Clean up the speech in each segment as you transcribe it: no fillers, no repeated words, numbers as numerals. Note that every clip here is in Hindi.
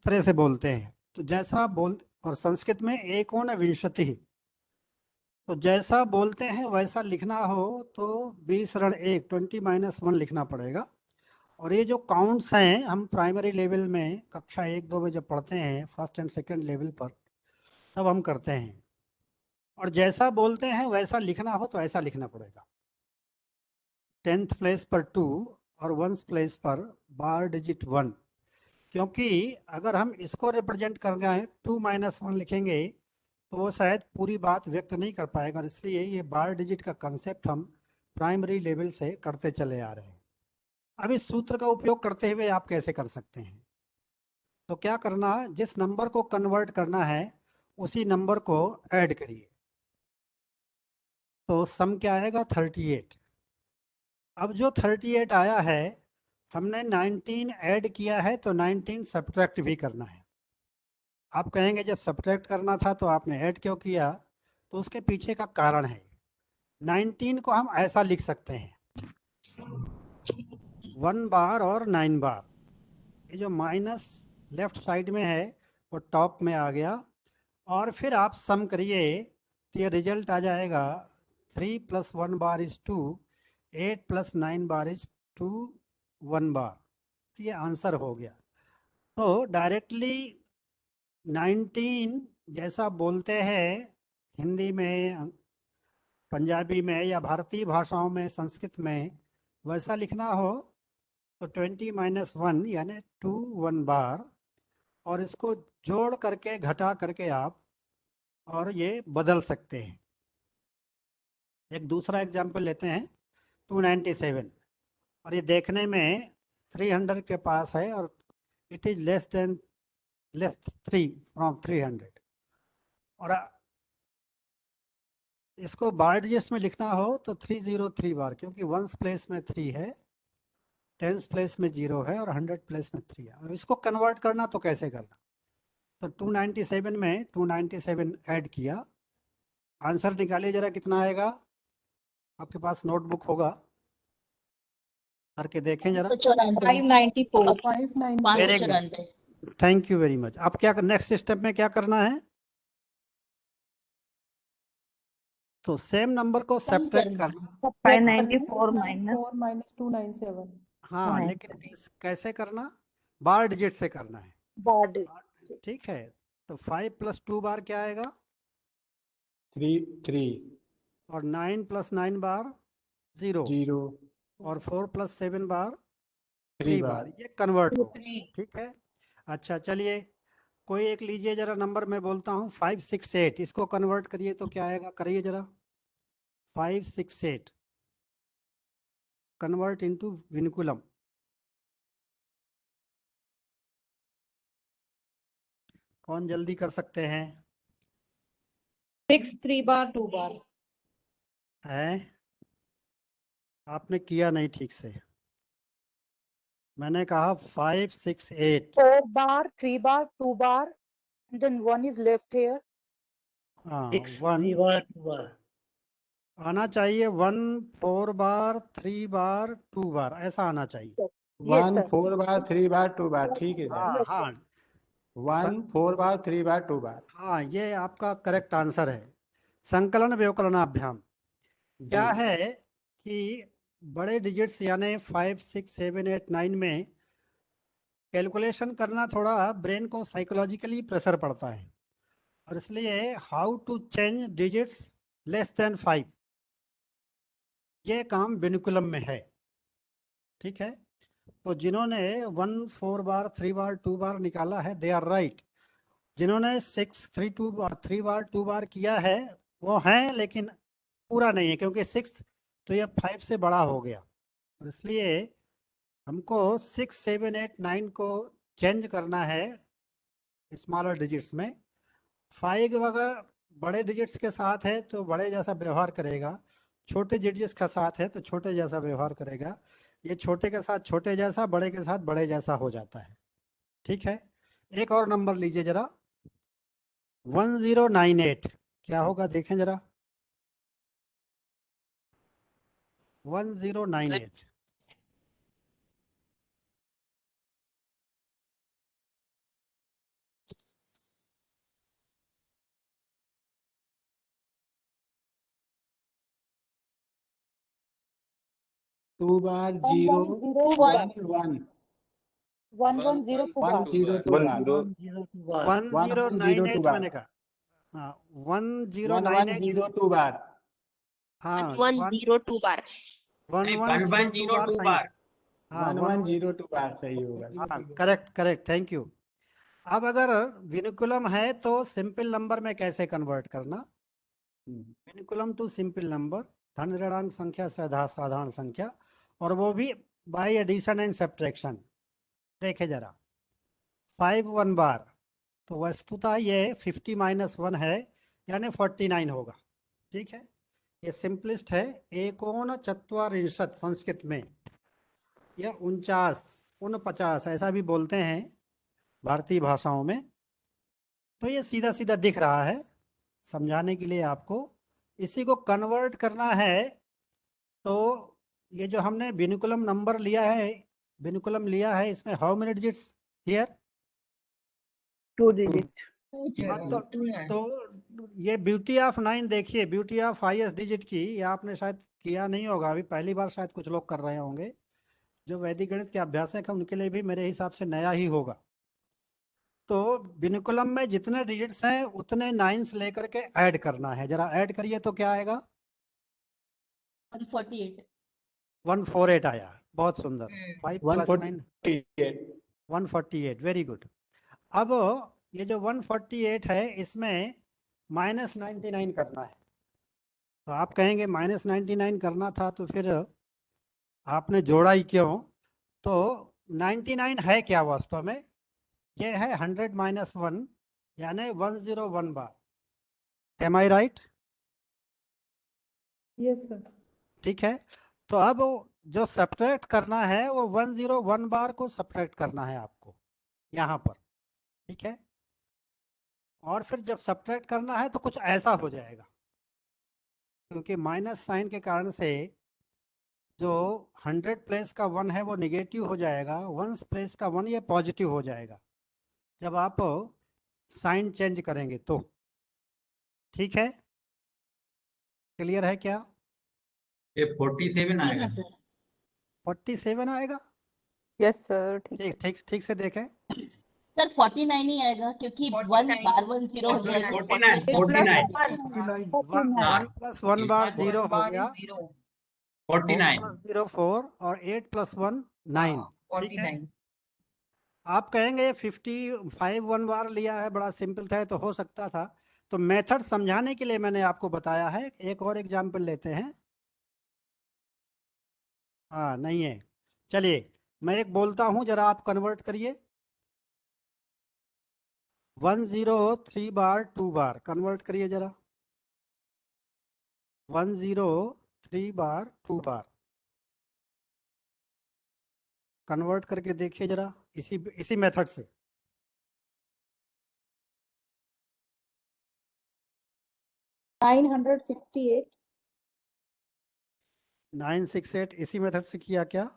तरह से बोलते हैं। तो जैसा बोल, और संस्कृत में एकोन विंशति, तो जैसा बोलते हैं वैसा लिखना हो तो 20 × 1 20 - 1 लिखना पड़ेगा। और ये जो काउंट्स हैं हम प्राइमरी लेवल में कक्षा 1 2 में जब पढ़ते हैं फर्स्ट एंड सेकंड लेवल पर, तब हम करते हैं। और जैसा बोलते हैं वैसा लिखना हो तो ऐसा लिखना पड़ेगा। 10th प्लेस पर 2 और 1st प्लेस पर बार डिजिट 1। क्योंकि अगर हम इसको रिप्रेजेंट कर गए 2 - 1 लिखेंगे तो वो शायद पूरी बात व्यक्त नहीं कर पाएगा, और इसलिए ये बार डिजिट का कंसेप्ट हम प्राइमरी लेवल से करते चले आ रहे हैं। अब इस सूत्र का उपयोग करते हुए आप कैसे कर सकते हैं? तो क्या करना, जिस नंबर को कन्वर्ट करना है उसी नंबर को ऐड करिए। तो सम क्या आएगा? 38। अब जो 38 आया है, हमने 19 ऐड किया है तो 19 सब्ट्रैक्ट भी करना है। आप कहेंगे जब सब्ट्रैक्ट करना था तो आपने ऐड क्यों किया? तो उसके पीछे का कारण है। 19 को हम ऐसा लिख सकते हैं, 1 बार और 9 बार। ये जो माइनस लेफ्ट साइड में है वो टॉप में आ गया। और फिर आप सम करिए तो ये रिजल्ट आ जाएगा 3 + 1 बार इज 2, 8 + 9 बार इज 2 1 बार। तो ये आंसर हो गया। तो डायरेक्टली 19 जैसा बोलते हैं हिंदी में, पंजाबी में या भारतीय भाषाओं में, संस्कृत में, वैसा लिखना हो तो 20 - 1 यानी 2 1 बार, और इसको जोड़ करके घटा करके आप और ये बदल सकते हैं। एक दूसरा एग्जाम्पल लेते हैं, 297, और ये देखने में 300 के पास है और इट इज लेस 3 फ्रॉम 300। और इसको बार डिजिट्स में लिखना हो तो 303 बार, क्योंकि 1st प्लेस में 3 है, 10th प्लेस में 0 है और 100th प्लेस में 3 है। अब इसको कन्वर्ट करना तो कैसे करना? तो 297 में 297 ऐड किया, आंसर निकालिए जरा कितना आएगा। आपके पास नोटबुक होगा, करके देखें जरा। 594 very good, 594। Thank you very much. अब क्या नेक्स्ट स्टेप में क्या करना है? तो सेम नंबर को सब्ट्रैक्ट करना। 594 माइनस 297। हाँ, लेकिन कैसे करना? बार डिजिट से करना है। बॉडी ठीक है, तो 5 + 2 बार क्या आएगा? 3 और 9 + 9 बार 0, 0 और 4 + 7 बार 3 3 बार। बार। ये कन्वर्ट हो, ठीक है। अच्छा चलिए, कोई एक लीजिए जरा नंबर, मैं बोलता हूँ 568, इसको कन्वर्ट करिए तो क्या आएगा? करिए जरा। 568 कन्वर्ट इनटू विनकुलम। कौन जल्दी कर सकते हैं? 6 3 बार 2 बार। है, आपने किया नहीं ठीक से। मैंने कहा 568। 4 बार 3 बार 2 बार, then 1 is left here. हाँ, 3 1 बार 2 बार। आना चाहिए, 1 4 बार 3 बार 2 बार, ऐसा आना चाहिए। Yes 1 sir. 4 बार 3 बार 2 बार, ठीक है सर। हाँ हाँ 1 4 बार 3 बार 2 बार। हाँ, ये आपका करेक्ट आंसर है। संकलन व्यवकलनाभ्याम क्या जी है कि बड़े डिजिट्स यानी 5 6 7 8 9 में कैलकुलेशन करना थोड़ा ब्रेन को साइकोलॉजिकली प्रेशर पड़ता है, और इसलिए how to change digits less than 5, ये काम विनकुलम में है। ठीक है, तो जिन्होंने 1 4 बार 3 बार 2 बार निकाला है दे आर राइट। जिन्होंने 6 3 2 बार 3 बार 2 बार किया है वो हैं, लेकिन पूरा नहीं है, क्योंकि 6 तो ये 5 से बड़ा हो गया, और इसलिए हमको 6 7 8 9 को चेंज करना है स्मॉलर डिजिट्स में। 5 अगर बड़े डिजिट्स के साथ है तो बड़े जैसा व्यवहार करेगा, छोटे डिजिट्स के साथ है तो छोटे जैसा व्यवहार करेगा। ये छोटे के साथ छोटे जैसा, बड़े के साथ बड़े जैसा हो जाता है। ठीक है, एक और नंबर लीजिए जरा, 1098 क्या होगा देखें जरा। 1098 2 बार 0 1 1 110 2 1 बार 0 2 बार 1098 मैंने कहा, हाँ 1098, 1102 बार हाँ 1102 बार 1102 बार सही है। हाँ 1102 बार सही होगा। हाँ करेक्ट करेक्ट, थैंक यू। अब अगर विनिकुलम है तो सिंपल नंबर में कैसे कन्वर्ट करना, विनिकुलम टू सिंपल नंबर, धन ऋणांक संख्या से साधारण संख्या, और वो भी बाय एडिशन एंड सब्ट्रैक्शन। देखे जरा 5 1 बार, तो वस्तुतः ये 50 - 1 है, यानी 49 होगा। ठीक है, ये सिंपलिस्ट है। एकोन चत्वारिंशत् संस्कृत में, या 49 ऐसा भी बोलते हैं भारतीय भाषाओं में। तो ये सीधा सीधा दिख रहा है, समझाने के लिए आपको इसी को कन्वर्ट करना है। तो ये जो हमने विनिकुलम नंबर लिया है, विनिकुलम लिया है, इसमें how many digits here? 2 digit तो ये ब्यूटी ऑफ 9 देखिए, ब्यूटी ऑफ हाईएस्ट डिजिट की, ये आपने शायद किया नहीं होगा, अभी पहली बार शायद कुछ लोग कर रहे होंगे। जो वैदिक गणित के अभ्यासक हैं उनके लिए भी मेरे हिसाब से नया ही होगा। तो विनिकुलम में जितने डिजिट्स हैं उतने 9s लेकर के ऐड करना है। जरा ऐड करिए तो क्या आएगा? 148 148 आया, बहुत सुंदर। 5 + 9 148 148, वेरी गुड। अब ये जो 148 है इसमें -99 करना है। तो आप कहेंगे -99 करना था तो फिर आपने जोड़ा ही क्यों? तो 99 है क्या वास्तव में? ये है 100 - 1, यानी 101 बार। एम आई राइट? Yes, sir. ठीक है, तो अब जो सब्ट्रैक्ट करना है वो 101 बार को सब्ट्रैक्ट करना है आपको यहाँ पर। ठीक है, और फिर जब सब्ट्रैक्ट करना है तो कुछ ऐसा हो जाएगा, क्योंकि माइनस साइन के कारण से जो 100 प्लेस का 1 है वो निगेटिव हो जाएगा, 1 प्लेस का 1 ये पॉजिटिव हो जाएगा जब आप साइन चेंज करेंगे तो। ठीक है, क्लियर है क्या? ये 47 आएगा। 47 आएगा? yes sir ठीक है ठीक ठीक ठीक से देखें। सर 49 ही आएगा क्योंकि 1 बार 10 हो जाएगा 49 49 1 + 1 बार 0 हो गया, 49 0 4, और 8 + 1 9। ठीक है, आप कहेंगे 55 1 बार लिया है, बड़ा सिंपल था तो हो सकता था। तो मेथड समझाने के लिए मैंने आपको बताया है। एक और एग्जाम्पल लेते हैं। हाँ नहीं है, चलिए मैं एक बोलता हूँ, जरा आप कन्वर्ट करिए। 103 बार 2 बार, कन्वर्ट करिए जरा। 103 बार 2 बार कन्वर्ट करके देखिए जरा, इसी मेथड से। 968. 968 इसी मेथड से किया क्या?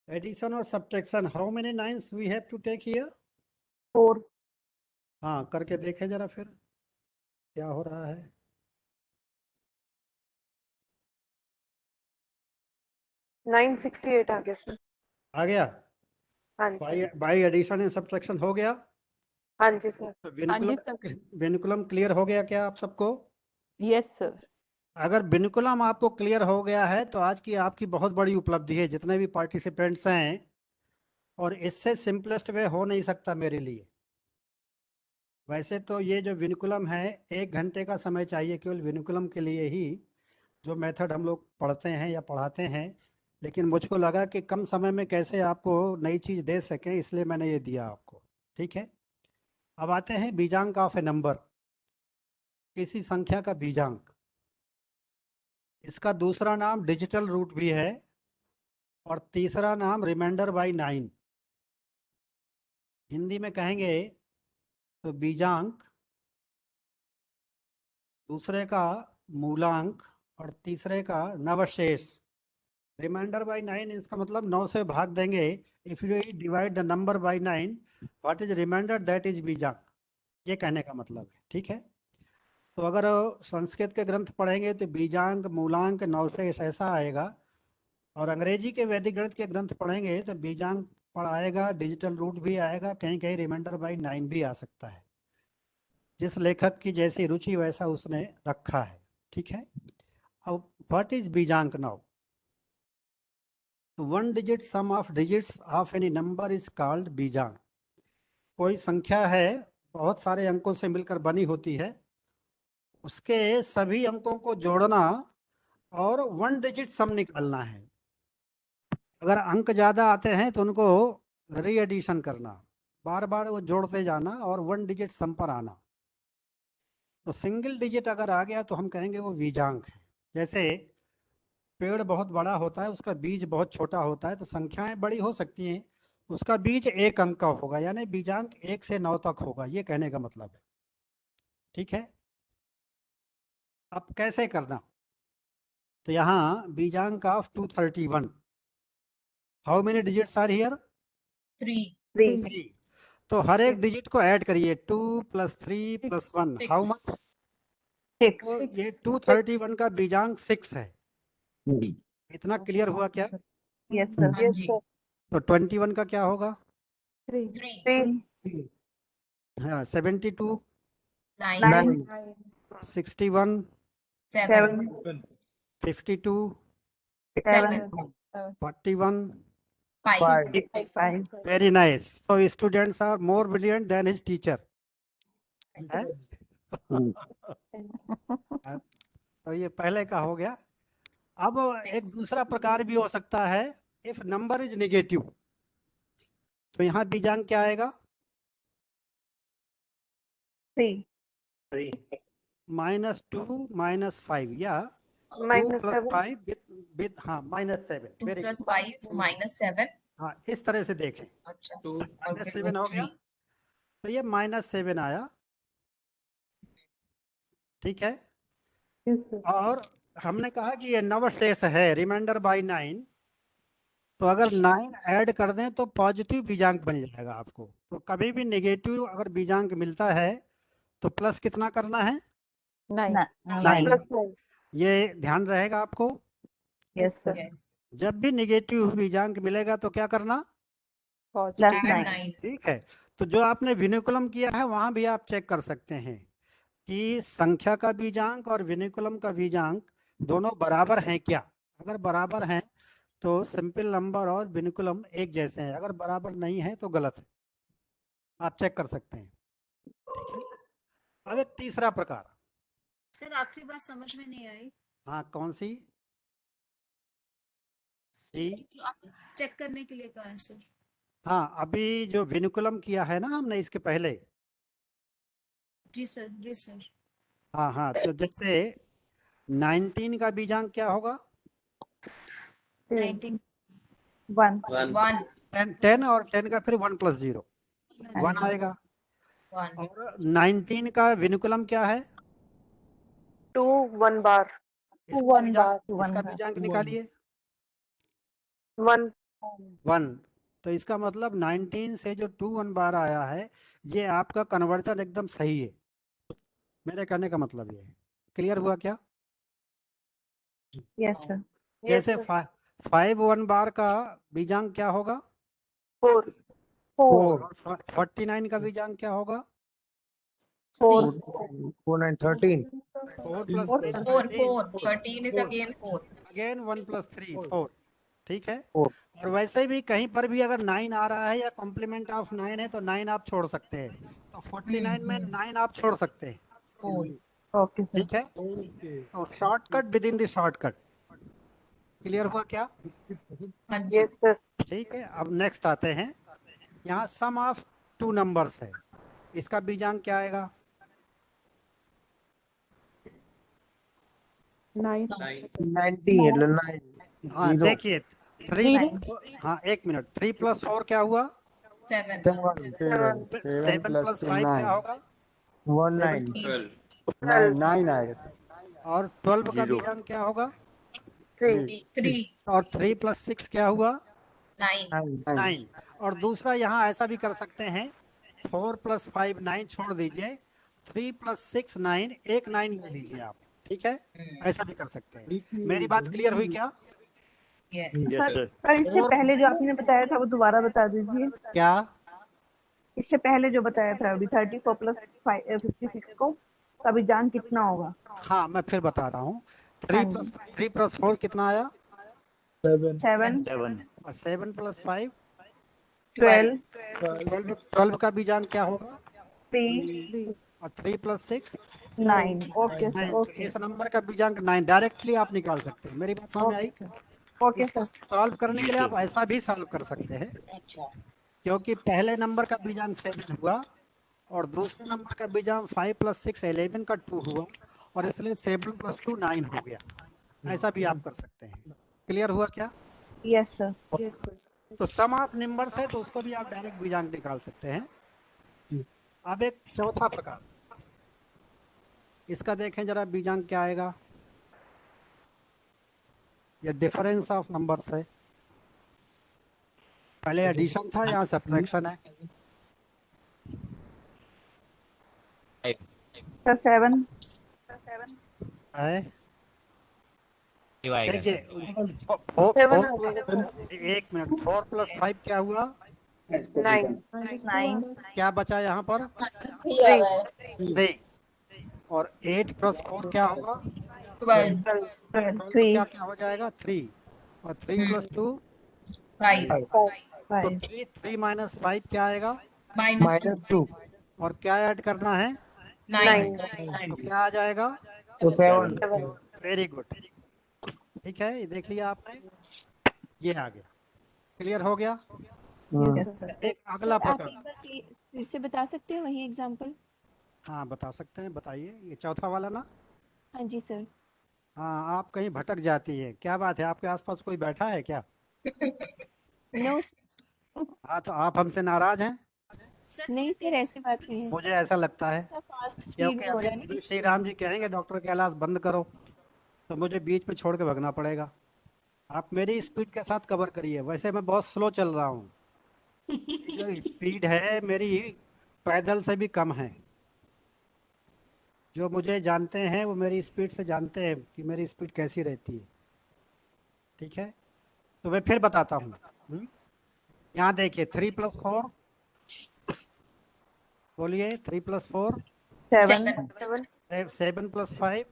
एडिशन और subtraction, how many 9s we have to take here? 4 हाँ करके देखे जरा फिर क्या हो रहा है। 968 आ गया सर आ गया? हाँ जी बाई एडिशन एंड सब्ट्रैक्शन हो गया? हाँ जी सर तो विनिकुलम क्लियर हो गया क्या आप सबको? यस सर अगर विनिकुलम आपको क्लियर हो गया है तो आज की आपकी बहुत बड़ी उपलब्धि है, जितने भी पार्टिसिपेंट्स हैं। और इससे सिंपलेस्ट वे हो नहीं सकता मेरे लिए। वैसे तो ये जो विनिकुलम है 1 घंटे का समय चाहिए केवल विनिकुलम के लिए ही, जो मेथड हम लोग पढ़ते हैं या पढ़ाते हैं। लेकिन मुझको लगा कि कम समय में कैसे आपको नई चीज़ दे सकें, इसलिए मैंने ये दिया आपको। ठीक है, अब आते हैं बीजांक ऑफ ए नंबर, किसी संख्या का बीजांक। इसका दूसरा नाम डिजिटल रूट भी है, और तीसरा नाम रिमाइंडर बाई 9। हिंदी में कहेंगे तो बीजांक, दूसरे का मूलांक, और तीसरे का नवशेष। रिमाइंडर बाय 9 इसका मतलब 9 से भाग देंगे। If you divide the number by 9 what is remainder, that is बीजांक। ये कहने का मतलब है, ठीक है। तो अगर संस्कृत के ग्रंथ पढ़ेंगे तो बीजांक, मूलांक, नवशेष ऐसा आएगा, और अंग्रेजी के वैदिक गणित के ग्रंथ पढ़ेंगे तो बीजांक पढ़ाएगा, डिजिटल रूट भी आएगा, कहीं कहीं रिमाइंडर बाय 9 भी आ सकता है। जिस लेखक की जैसी रुचि वैसा उसने रखा है, ठीक है। अब व्हाट इज बीजांक now? One digit sum of digits of any number is called बीजांक। कोई संख्या है, बहुत सारे अंकों से मिलकर बनी होती है, उसके सभी अंकों को जोड़ना और वन डिजिट सम निकालना है। अगर अंक ज्यादा आते हैं तो उनको री एडिशन करना, बार बार वो जोड़ते जाना और वन डिजिट सम पर आना। तो सिंगल डिजिट अगर आ गया तो हम कहेंगे वो बीजांक है। जैसे पेड़ बहुत बड़ा होता है, उसका बीज बहुत छोटा होता है, तो संख्याएं बड़ी हो सकती हैं, उसका बीज 1 अंक का होगा, यानी बीजांक 1 से 9 तक होगा, ये कहने का मतलब है, ठीक है। अब कैसे करना? तो यहाँ बीजांक of 231, how many digits are here? 3। तो हर एक डिजिट को ऐड करिए, 2 + 3 + 1, हाउ मच? 6. तो ये 231 का बीजांक 6 है। इतना क्लियर हुआ क्या? Yes, sir. Yes, sir. तो 21 का क्या होगा? 3. 3. हाँ, 72, 9. 61, 7. 52, 7. 41. 5. Very nice. So students are more brilliant than his teacher. है? तो ये पहले का हो गया। अब एक दूसरा प्रकार भी हो सकता है, इफ नंबर इज नेगेटिव, तो यहाँ बीजांक क्या आएगा? 3. -2 -5 या 2 + 5 with हाँ -7। 2 + 5 -7. हाँ, इस तरह से देखें, अच्छा, -7 हो गया, तो ये -7 आया, ठीक है। Yes, sir. और हमने कहा कि ये नवशेष है, रिमाइंडर बाय 9, तो अगर 9 ऐड कर दें तो पॉजिटिव बीजांक बन जाएगा आपको। तो कभी भी नेगेटिव अगर बीजांक मिलता है तो प्लस कितना करना है? 9. 9। Plus 9. ये ध्यान रहेगा आपको। Yes, sir. yes. जब भी नेगेटिव बीजांक मिलेगा तो क्या करना? Positive. Plus Add 9. 9. ठीक है। तो जो आपने विनिकुलम किया है वहां भी आप चेक कर सकते हैं कि संख्या का बीजांक और विनिकुलम का बीजांक दोनों बराबर हैं क्या। अगर बराबर हैं तो सिंपल नंबर और विनिकुलम एक जैसे हैं, अगर बराबर नहीं है तो गलत है, आप चेक कर सकते हैं, ठीक है। अब एक तीसरा प्रकार। सर आखिरी बात समझ में नहीं आई। हाँ, कौन सी? तो आप चेक करने के लिए कहा है सर। हाँ, अभी जो विनिकुलम किया है ना हमने इसके पहले। जी सर, जी सर। हाँ हाँ, तो जैसे 19 का बीजांक क्या होगा? 19 1. 1 10 और 10 का फिर 1 + 0, 1 आएगा। 1 और 19 का विनिकुलम क्या है? 2 1 bar. इसका 1 बीजांक, bar. इसका बीजांक निकालिए। 1. 1। तो इसका मतलब 19 से जो 2 1 बार आया है, ये आपका कन्वर्जन एकदम सही है। मेरे कहने का मतलब ये है। क्लियर हुआ क्या? Yes, sir. जैसे 5 1 बार का बीजांक क्या होगा? 4. 4। 49 का बीजांक क्या होगा? 4. 4 9 13. 4 + 3 4 13 is again 4. अगेन 1 + 3 4, ठीक है। 4. और वैसे भी कहीं पर भी अगर 9 आ रहा है या कॉम्प्लीमेंट ऑफ 9 है तो 9 आप छोड़ सकते हैं, तो 49 में 9 आप छोड़ सकते हैं, 4. Okay, sir. ठीक है। तो shortcut with in the shortcut. Clear हुआ क्या? हाँ जी. Yes, sir. ठीक है। अब नेक्स्ट आते हैं, यहाँ सम ऑफ 2 नंबर्स है, इसका बीजांक क्या आएगा? 9. 90 है 9. हाँ, देखिए 3, 3. हाँ 1 मिनट, 3 + 4 क्या हुआ? 7 7 + 5 क्या होगा? 1 9 12 9 9 आएगा। और 12 का बीजांक क्या होगा? 3, और 3 + 6 क्या हुआ? 9, 9। और दूसरा यहाँ ऐसा भी कर सकते हैं, 4 + 5 9 छोड़ दीजिए, 3 + 6 9, एक 9 ले लीजिए आप, ठीक है, ऐसा भी कर सकते हैं। मेरी बात क्लियर हुई क्या? yes, सर इससे और पहले जो आपने बताया था वो दोबारा बता दीजिए। क्या? इससे पहले जो बताया था अभी 34 + 56 को कभी जान कितना होगा? हाँ, मैं फिर बता रहा हूँ। हाँ 3 + 4 कितना आया? 7 और 7 + 5 12, 12 का बीजांक क्या होगा? 3 3 और 3 + 6 9। Okay sir 9। तो ओके इस नंबर का बीजांक 9 डायरेक्टली आप निकाल सकते हैं। मेरी बात समझ में आई? ओके इसको सर सॉल्व करने के लिए आप ऐसा भी सॉल्व कर सकते हैं, अच्छा क्योंकि पहले नंबर का बीजांक 7 हुआ और दूसरे नंबर का बीजांक 5 + 6 11 का 2 हुआ, और इसलिए 7 + 2 9 हो गया। ऐसा भी आप कर सकते हैं। क्लियर हुआ क्या? Yes sir. यस सर तो सम ऑफ नंबर्स है तो उसको भी आप डायरेक्ट बीजांक निकाल सकते हैं। अब एक चौथा प्रकार, इसका देखें जरा बीजांक क्या आएगा। ये डिफरेंस ऑफ नंबर्स है। पहले एडिशन था, यहाँ सब्ट्रैक्शन है। सर 7 है देखिए, एक मिनट, 4 + 5 क्या हुआ? 9 क्या बचा यहाँ पर? 3 3। और 8 + 4 क्या होगा? 12, 12 तो 3 क्या क्या हो जाएगा? 3। और 3 + 2 5, तो 5 3 - 5 क्या आएगा? -2, और क्या ऐड करना है? 9, तो क्या आ जाएगा? तो 7 वेरी गुड, ठीक है, ये देख लिया आपने, ये आ गया। क्लियर हो गया? Yes sir. एक अगला आप प्रकार। एक बार फिर से बता सकते हैं वही एग्जांपल? हाँ, बता सकते हैं, बताइए। ये चौथा वाला ना? हाँ जी सर। हाँ, आप कहीं भटक जाती है, क्या बात है, आपके आसपास कोई बैठा है क्या? नो हाँ, तो आप हमसे नाराज हैं? सर नहीं सर, ऐसी बात नहीं है। मुझे ऐसा लगता है, फास्ट स्पीड क्योंकि में हो अभी रहा है ना अभी श्री राम जी कहेंगे डॉक्टर कैलाश बंद करो, तो मुझे बीच में छोड़ के भागना पड़ेगा। आप मेरी स्पीड के साथ कवर करिए, वैसे मैं बहुत स्लो चल रहा हूँ। ये जो स्पीड है मेरी, पैदल से भी कम है। जो मुझे जानते हैं वो मेरी स्पीड से जानते हैं कि मेरी स्पीड कैसी रहती है, ठीक है। तो मैं फिर बताता हूँ। यहाँ देखिए, 3 + 4, बोलिए, 3 + 4, 7 7 + 5,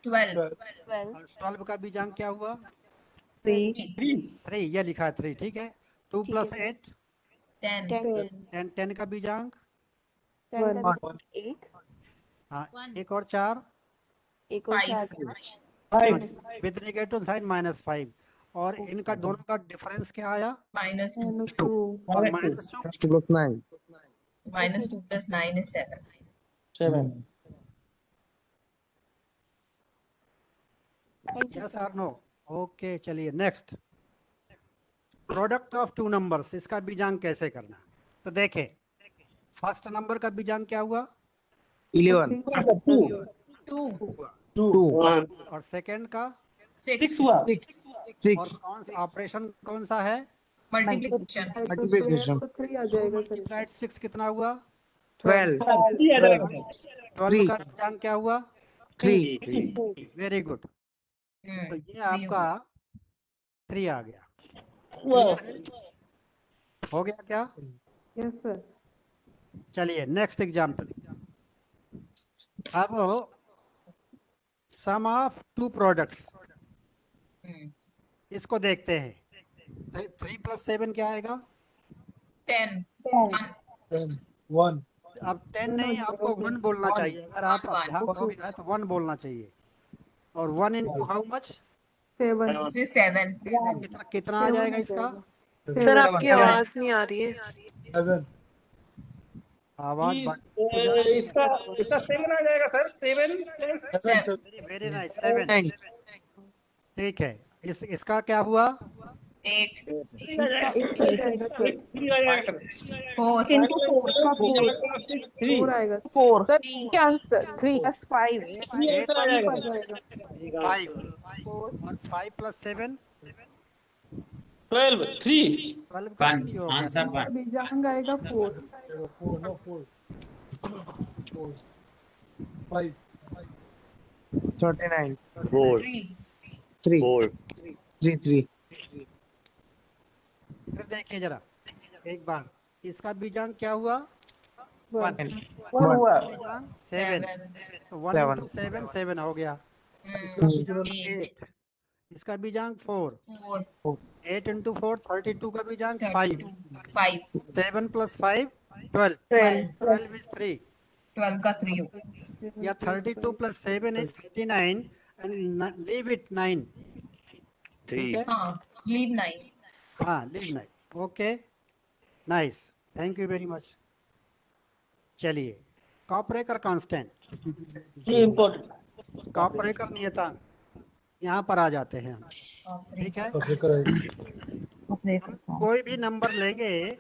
12, 12 और 12 का बीजांक क्या हुआ? 3 3, ये लिखा है 3, ठीक है। 2 ठीक + है 8 10, 10 का बीजांक, 10 का बीजांक 1, हाँ, 1 1 और 4 1 और 4 5, विद नेगेटिव साइन -5, और इनका दोनों का डिफरेंस क्या आया? -2, -2 और -2। plus 9 -2 + 9 is 7. 7 thank you yes sir. और नो? ओके, चलिए next. Product of two numbers, इसका बीजांक कैसे करना? तो देखें, फर्स्ट नंबर का बीजांक क्या हुआ? 11 2, हुआ। 2 और सेकंड का? 6, और 6 कौन सा ऑपरेशन कौन सा है? multiplication, multiplication तो 3 आ 2 जाएगा सर। × 6 कितना हुआ? 12 12 का बीजांक क्या हुआ? 3 वेरी गुड। तो ये 3 आपका 3 आ गया। क्लियर है? हो गया क्या? Yes sir. चलिए नेक्स्ट एग्जाम्पल। अब सम ऑफ टू प्रोडक्ट्स, इसको देखते हैं। 3 + 7 क्या आएगा? 10, 1 अब 10 नहीं, आपको 1 बोलना चाहिए। अगर आप 1, अध्यापक हो गया है तो 1 बोलना चाहिए। और 1 × हाउ मच? 7 this is 7, कितना कितना आ जाएगा इसका? सर आपकी आवाज नहीं आ रही है। आवाज तो जा रही है। इसका 7 आ जाएगा सर, 7 वेरी नाइस, 7। ठीक है, इसका क्या हुआ? 8 3 आ जाएगा इसका 8 आएगा सर। 3 आ जाएगा सर 4 into 4 का 4 3 4 आएगा 4 Sir, क्या answer? 3. plus 5 3 आंसर आ जाएगा आ सर जाएगा। 5 और 5 plus 7 12 3 12 का 1 3 हो गया। आंसर इसका 1 बीजांग आएगा 4। 39. 3 3. 3. 3. फिर देखिए जरा एक बार, इसका बीजांग क्या हुआ? 1। 1 हुआ बीजांग 7, 7 तो 1 into 7 7 हो गया। इसका बीजांग 8, इसका बीजांग 4, 4 8 into 4 32 का बीजांग 5, 5 7 plus 5 12, 12 12 is 3, 12 का 3 हो गया या 32 plus 7 is 39 and leave it 9, ठीक है? हाँ लीव 9 हाँ leave 9, okay nice, thank you very much. चलिए कॉपरेकर कांस्टेंट, ये इम्पोर्टेंट कॉपरेकर नियतांक यहाँ पर आ जाते हैं हम, ठीक है? हम कोई भी नंबर लेंगे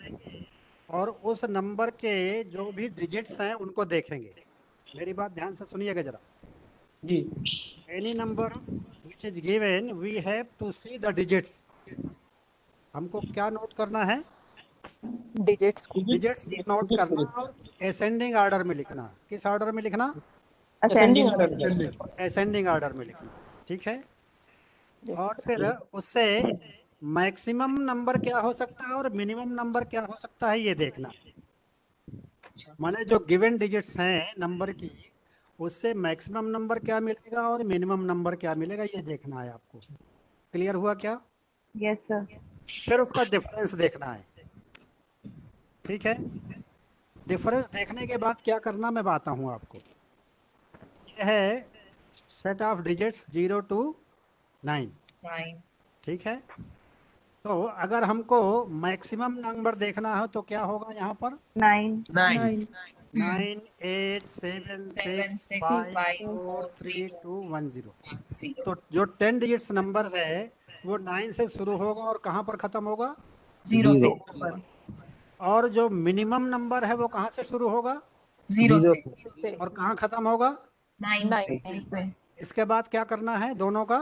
और उस नंबर के जो भी डिजिट्स हैं उनको देखेंगे। मेरी बात ध्यान से सुनिएगा जरा। जी any number which is given we have to see the digits. हमको क्या नोट करना है? Digits. डिजिट्स नोट करना और असेंडिंग ऑर्डर में लिखना। किस ऑर्डर में लिखना? असेंडिंग ऑर्डर असेंडिंग ऑर्डर में लिखना, ठीक है? और फिर उससे मैक्सिमम नंबर क्या हो सकता है और मिनिमम नंबर क्या हो सकता है ये देखना। माने जो गिवन डिजिट्स हैं नंबर की, उससे मैक्सिमम नंबर क्या मिलेगा और मिनिमम नंबर क्या मिलेगा ये देखना है आपको। क्लियर हुआ क्या? Yes sir. फिर उसका डिफरेंस देखना है, ठीक है? डिफरेंस देखने के बाद क्या करना मैं बताता हूँ आपको। यह है सेट ऑफ डिजिट्स 0 to 9, 9 ठीक है? तो अगर हमको मैक्सिमम नंबर देखना है तो क्या होगा यहाँ पर? 9 9. 9 8 7 6 5 4 3 2 1 0। तो जो 10 डिजिट्स नंबर है वो 9 से शुरू होगा और कहाँ पर खत्म होगा? 0 से और जो मिनिमम नंबर है वो कहाँ से शुरू होगा 0 से और कहाँ खत्म होगा? 9 इसके बाद क्या करना है? दोनों का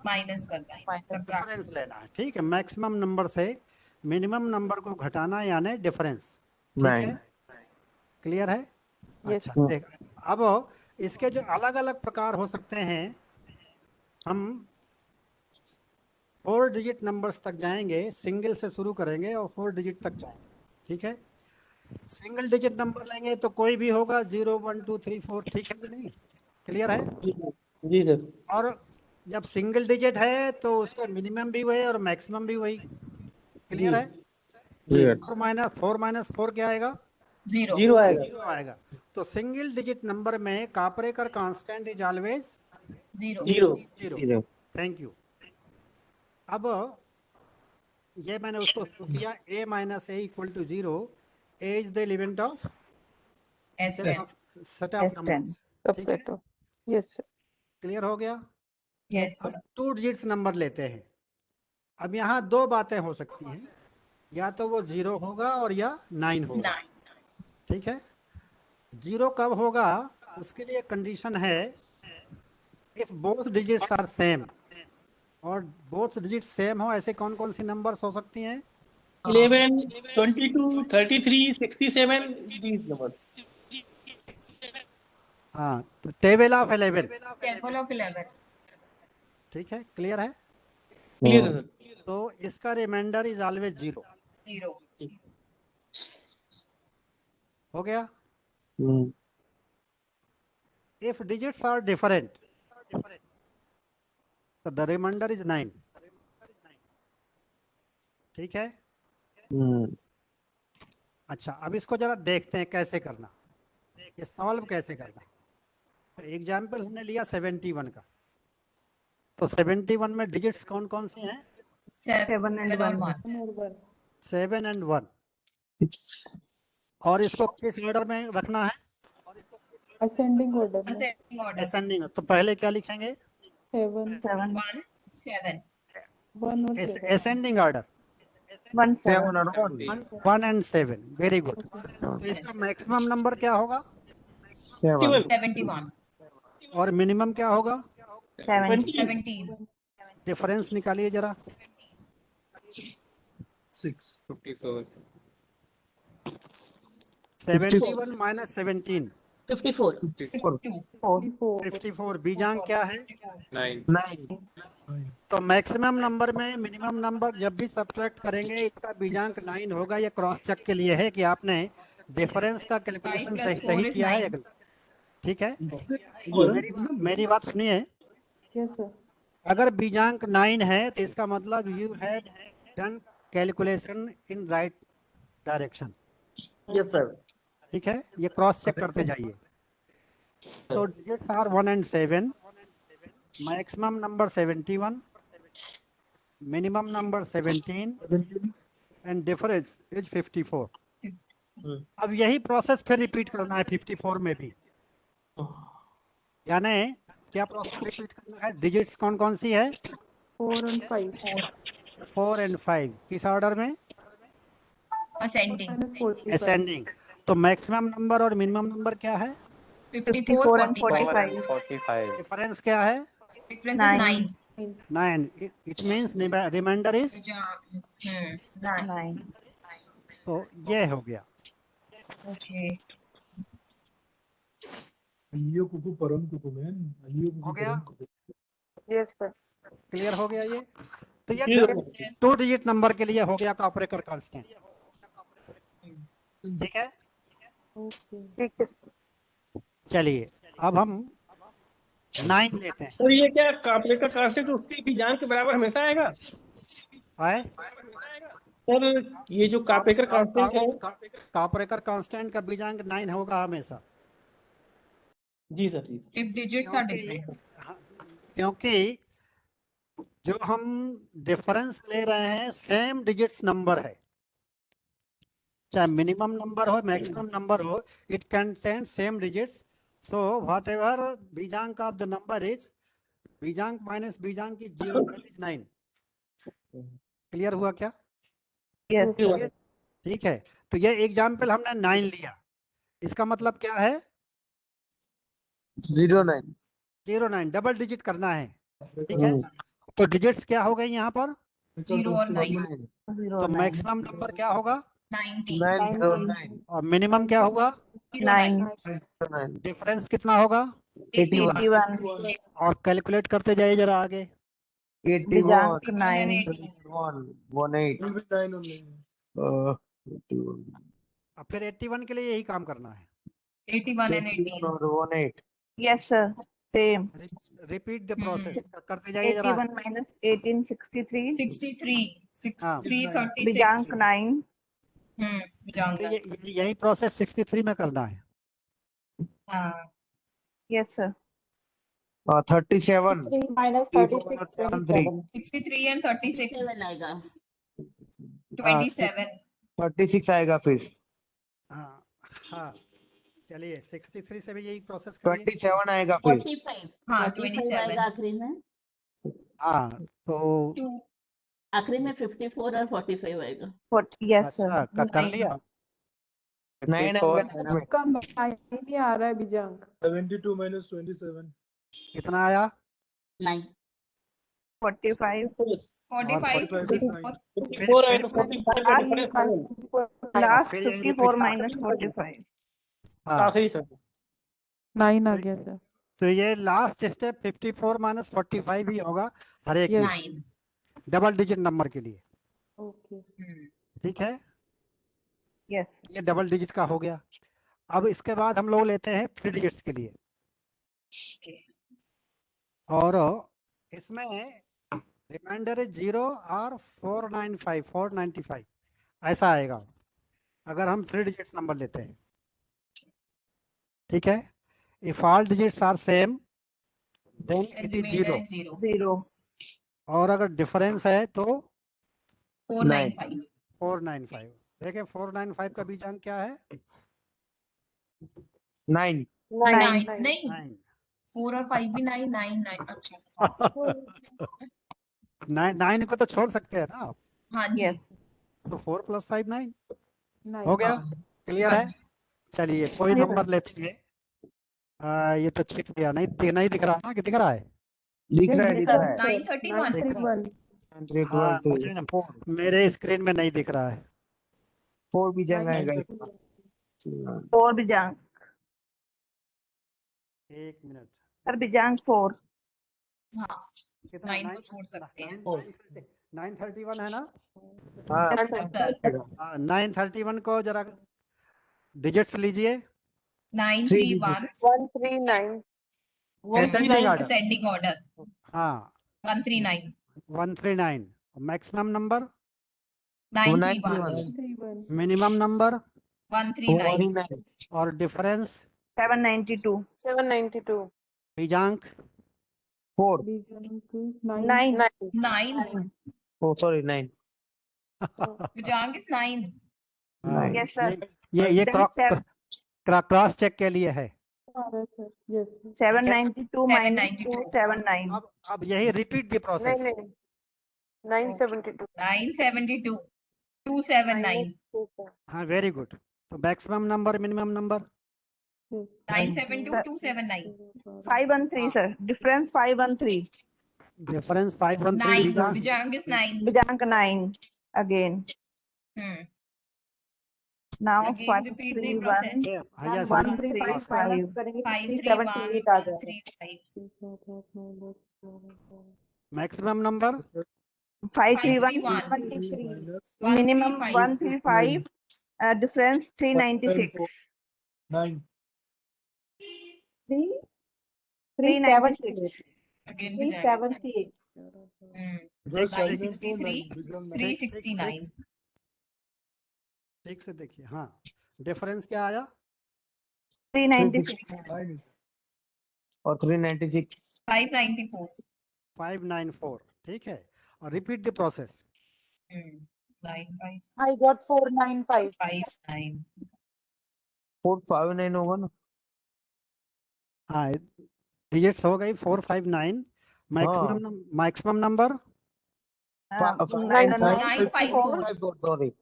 माइनस करना है subtract। डिफरेंस लेना है, ठीक है? मैक्सिमम नंबर से मिनिमम नंबर को घटाना यानी डिफरेंस, ठीक है? क्लियर है? Yes. अच्छा देख, अब इसके जो अलग अलग प्रकार हो सकते हैं, हम 4 डिजिट नंबर्स तक जाएंगे, सिंगल से शुरू करेंगे और 4 डिजिट तक जाएंगे, ठीक है? सिंगल डिजिट नंबर लेंगे तो कोई भी होगा 0 1 2 3 4, ठीक है कि नहीं? क्लियर है? जी सर। और जब सिंगल डिजिट है तो उसका मिनिमम भी वही और मैक्सिमम भी वही, क्लियर है? 4 माइनस 4 क्या आएगा? 0 आएगा। 0 आएगा। तो सिंगल डिजिट नंबर में Kaprekar constant is always 0 thank you. अब ये मैंने उसको किया a minus a equal to 0, a is the element of set of numbers, ठीक है? Subset. Yes, sir. क्लियर हो गया? यस अब 2 डिजिट्स नंबर लेते हैं। अब यहाँ दो बातें हो सकती हैं, या तो वो 0 होगा और या 9 होगा, ठीक है? 0 कब होगा? उसके लिए कंडीशन है if both digits are same, और बोथ डिजिट्स सेम हो ऐसे कौन कौन सी नंबर्स हो सकती हैं? 11 22 33 67 these numbers। हाँ, तो टेबल ऑफ 11, टेबल ऑफ 11 ठीक है? क्लियर है? क्लियर है सर। तो इसका रिमाइंडर इज ऑलवेज 0, 0 हो गया? इफ डिजिट्स आर डिफरेंट तो द रिमाइंडर इज 9, ठीक है? अच्छा, अब इसको जरा देखते हैं कैसे करना, ये सॉल्व कैसे करना। एग्जाम्पल हमने लिया 71 का, तो 71 में डिजिट्स कौन कौन से हैं? 7 and 1 7 and 1। और इसको किस ऑर्डर में रखना है? Ascending order में। ascending order ascending. तो पहले क्या लिखेंगे? 7 1 7 1 or 7. ascending order 1 7 7 or 1. 1 and 7 very good. तो इसका मैक्सिमम नंबर क्या होगा 7. 71. और मिनिमम क्या होगा 17. डिफरेंस निकालिए जरा 71 माइनस 17 54 54 बीजांक क्या है 9. तो मैक्सिमम नंबर में मिनिमम नंबर जब भी सब्ट्रैक्ट करेंगे इसका बीजांक 9 होगा। ये क्रॉस चेक के लिए है कि आपने डिफरेंस का कैलकुलेशन 5 सही + 4 सही is किया है 9. या गलत। ठीक है मेरी बात सुनिए। Yes, sir. अगर बीजांक 9 है तो इसका मतलब you have done calculation in right direction. Yes, sir. ठीक है ये क्रॉस चेक करते जाइए। तो digits are 1 and 7, maximum number 71, minimum number 17 and difference is 54। अब यही प्रोसेस फिर रिपीट करना है 54 में भी। यानी क्या प्रोसेस रिपीट करना है डिजिट्स कौन कौन सी है 4 and 5. 4 and 5 किस ऑर्डर में Ascending. Minus 45. असेंडिंग। तो मैक्सिमम नंबर और मिनिमम नंबर क्या है 54 and 45. डिफरेंस क्या है Difference is 9. 9 it means reminder is 9. 9. तो ये हो गया। Okay. हो गया Yes, sir. क्लियर हो गया ये। तो ये 2 डिजिट नंबर के लिए हो गया कॉपरेकर कांस्टेंट। ठीक है Okay. ठीक है sir. चलिए अब हम 9 लेते हैं। तो ये क्या कॉपरेटर कांस्टेंट उसके बीजांक के बराबर हमेशा आएगा आए सर? ये जो कॉपरेटर कांस्टेंट है कॉपरेकर कांस्टेंट का बीजांक 9 होगा हमेशा। जी सर, जी sir. If digits are different. क्योंकि जो हम डिफरेंस ले रहे हैं सेम डिजिट्स नंबर है, चाहे मिनिमम नंबर हो मैक्सिमम नंबर हो, it contain same digits. So whatever बीजांक ऑफ द नंबर इज बीजांक माइनस बीजांक इज 0 दैट इज 9। क्लियर हुआ क्या? Yes, sir. ठीक है तो ये एग्जाम्पल हमने 9 लिया, इसका मतलब क्या है 09. 09 डबल डिजिट करना है। ठीक है तो डिजिट्स क्या हो गई यहाँ पर 0 और 9. 0 तो मैक्सिमम नंबर क्या होगा 90. 909. और मिनिमम क्या होगा 9. 9. डिफरेंस कितना होगा 81. 81. और कैलकुलेट करते जाइए जरा आगे। 81. बीजांक 9. 18. अब फिर 81 के लिए यही काम करना है। 81 and 18. और 18. Yes, sir. Same. Repeat the process करते जाइए जरा। 81 minus 18, 63. 63. हाँ। 63, 36. बीजांक 9. बीजांक. यही प्रोसेस 63 में करना है। हाँ. Yes, sir. 37. 3 minus 36, 27. 63 and 36. 7 आएगा 27. 36 आएगा फिर। हाँ हाँ चलिए 63 से भी यही प्रोसेस करिए। 27 आएगा फिर। 45 हाँ 45 27. आएगा आखिरी में। हाँ तो 2. आखिरी में 54 और 45 आएगा। Yes, sir. अच्छा कर लिया। 9 आएगा। Combine नहीं आ रहा है बीजांक। 72 minus 27. कितना आया 9 45. 45, 54. 54 and 45 का difference है। Last फिर यही 54 repeat minus 45. हाँ आखिरी सर। 9 आ गया सर। तो ये लास्ट स्टेप 54 माइनस 45 ही होगा हर एक Yes. 9. डबल डिजिट नंबर के लिए। Okay. ठीक है Yes. ये डबल डिजिट का हो गया। अब इसके बाद हम लोग लेते हैं 3 डिजिट्स के लिए और इसमें रिमाइंडर है 0 और 495 ऐसा आएगा अगर हम 3 डिजिट्स नंबर लेते हैं। ठीक है if all digits are same then it is 0 0. और अगर डिफरेंस है तो 495. 495। देखिए 495 का बीजांक क्या है 9. 9. नहीं 9। 4 और 5 भी 9. 9. अच्छा. नाइन को तो छोड़ सकते हैं ना आप, हाँ जी। Yes. तो 4 + 5 9 9 हो गया। हाँ क्लियर हाँ है। जी। चलिए कोई नंबर लेते हैं। ये तो छिप गया, नहीं दिख रहा ना, कि दिख रहा है? दिख रहा है, दिख रहा है। 931 दिख रहा है? 931 हाँ मुझे ना मेरे स्क्रीन में नहीं दिख रहा है। 4 भी जंग आएगा 931 इसका। 4 Bijang. एक मिनट। Sir, Bijang 4. हाँ कितना? 9 को छोड़ सकते हैं। 931 है ना? हाँ, Yes, sir. सर 931 को जरा डिजिट्स लीजिए। 931 139 असेंडिंग ऑर्डर। असेंडिंग ऑर्डर हाँ 139 139। मैक्सिमम नंबर, 931 31 मिनिमम नंबर 139 139 और difference 792. 792 बीजांक 4 Bijang 9. 9 oh sorry 9 Bijang is 9 हाँ, 9 Yes, sir. ये Then क्रॉस चेक के लिए है। sir. Yes, sir. 792 minus 792 279. अब यही रिपीट द प्रोसेस। 972 972 279 हाँ वेरी गुड। तो maximum number, minimum number 972 279 513, sir. Difference 513. Difference 513 9 बीजांक। Bijang is 9 Bijang 9 again. Now Again repeat the 531 process. हाँ yes, 135. 531 135 maximum number 531. 531 Minimum 135 135. Difference 396. 9. 396. Again Bijang is 9 Reverse 963 Bijang 9. 369 ठीक से देखिए। हाँ डिफरेंस क्या आया? 396. 9. और 396 594 594। ठीक है, और repeat the process. 95 I got 495. 59 459 होगा ना। हाँ डिजिट्स हो गई 459। Maximum number 954 sorry.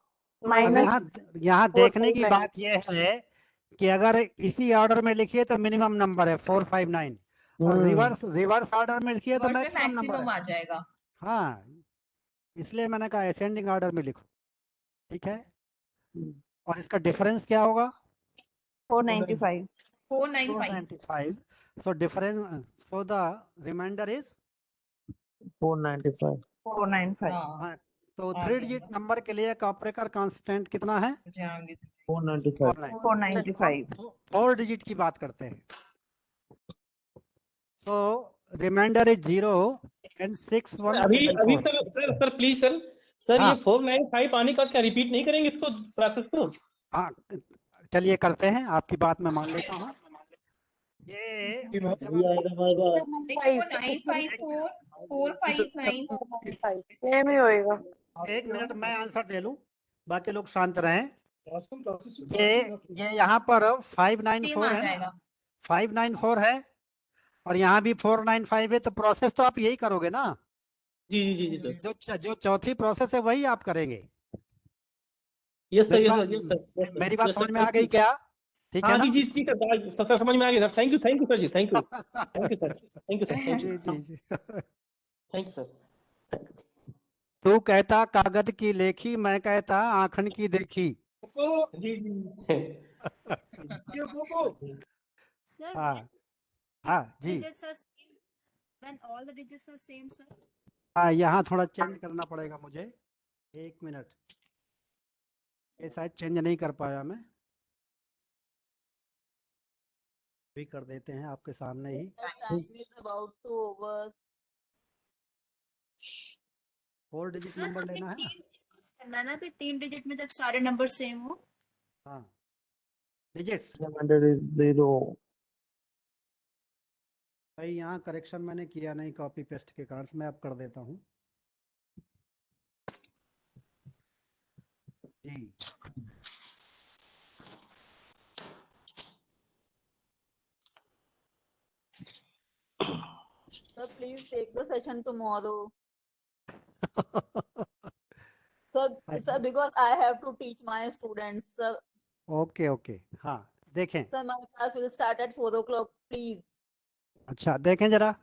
अब यहाँ देखने की बात यह है कि अगर इसी ऑर्डर में लिखिए तो मिनिमम नंबर है 459, और रिवर्स ऑर्डर में लिखिए तो वर्ड में मैक्सिमम नंबर मैक्सिमम है। आ जाएगा। हाँ इसलिए मैंने कहा असेंडिंग ऑर्डर में लिखो। ठीक है, और इसका डिफरेंस क्या होगा? 495. 495 So difference, so the remainder is 495 495. हाँ तो आ 3 गया। डिजिट नंबर के लिए कॉपरेकर कांस्टेंट कितना है? जाएंगे 495 495. 4 डिजिट की बात करते हैं। तो रिमाइंडर इज 0 and अभी 6174। सर प्लीज सर हाँ। ये 495 आने का क्या रिपीट नहीं करेंगे इसको प्रोसेस को? हाँ चलिए करते हैं, आपकी बात मैं मान लेता हूँ। ये अभी आएगा भाईगा। देखो 954 459 सेम ही होएगा। एक मिनट मैं आंसर दे लूं, बाकी लोग शांत रहें। Process ये यहाँ पर 594 सेम आ है ना, जाएगा। 594 है और यहाँ भी 495 है, तो प्रोसेस तो आप यही करोगे ना? जी जी जी जी सर। जो चौथी प्रोसेस है वही आप करेंगे। यस सर मेरी यस बात सर यस सर मेरी बात यस समझ सर में आ गई क्या? ठीक है हाँ ना? जी जी ठीक है सर समझ में आ गया sir. Thank you sir ji thank you sir thank you sir. तू कहता कागज की लेखी, मैं कहता आंखन की देखी। जी जी Sir, हाँ हाँ जी। digits are same. When all the digits are same, sir. हाँ यहाँ थोड़ा चेंज करना पड़ेगा मुझे, एक मिनट। ये शायद चेंज नहीं कर पाया मैं, भी कर देते हैं आपके सामने ही। 4 डिजिट Sir, नंबर हमें लेना है ना? 3 करना है ना, फिर 3 डिजिट में जब सारे नंबर सेम हो। हाँ डिजिट्स। 0 भाई यहाँ करेक्शन मैंने किया नहीं कॉपी पेस्ट के कारण से, मैं अब कर देता हूँ जी। Sir, please take the session tomorrow. Sir, because I have to teach my students, sir. Okay okay, हाँ देखें, Sir, my class will start at 4 o'clock, please. अच्छा देखें जरा,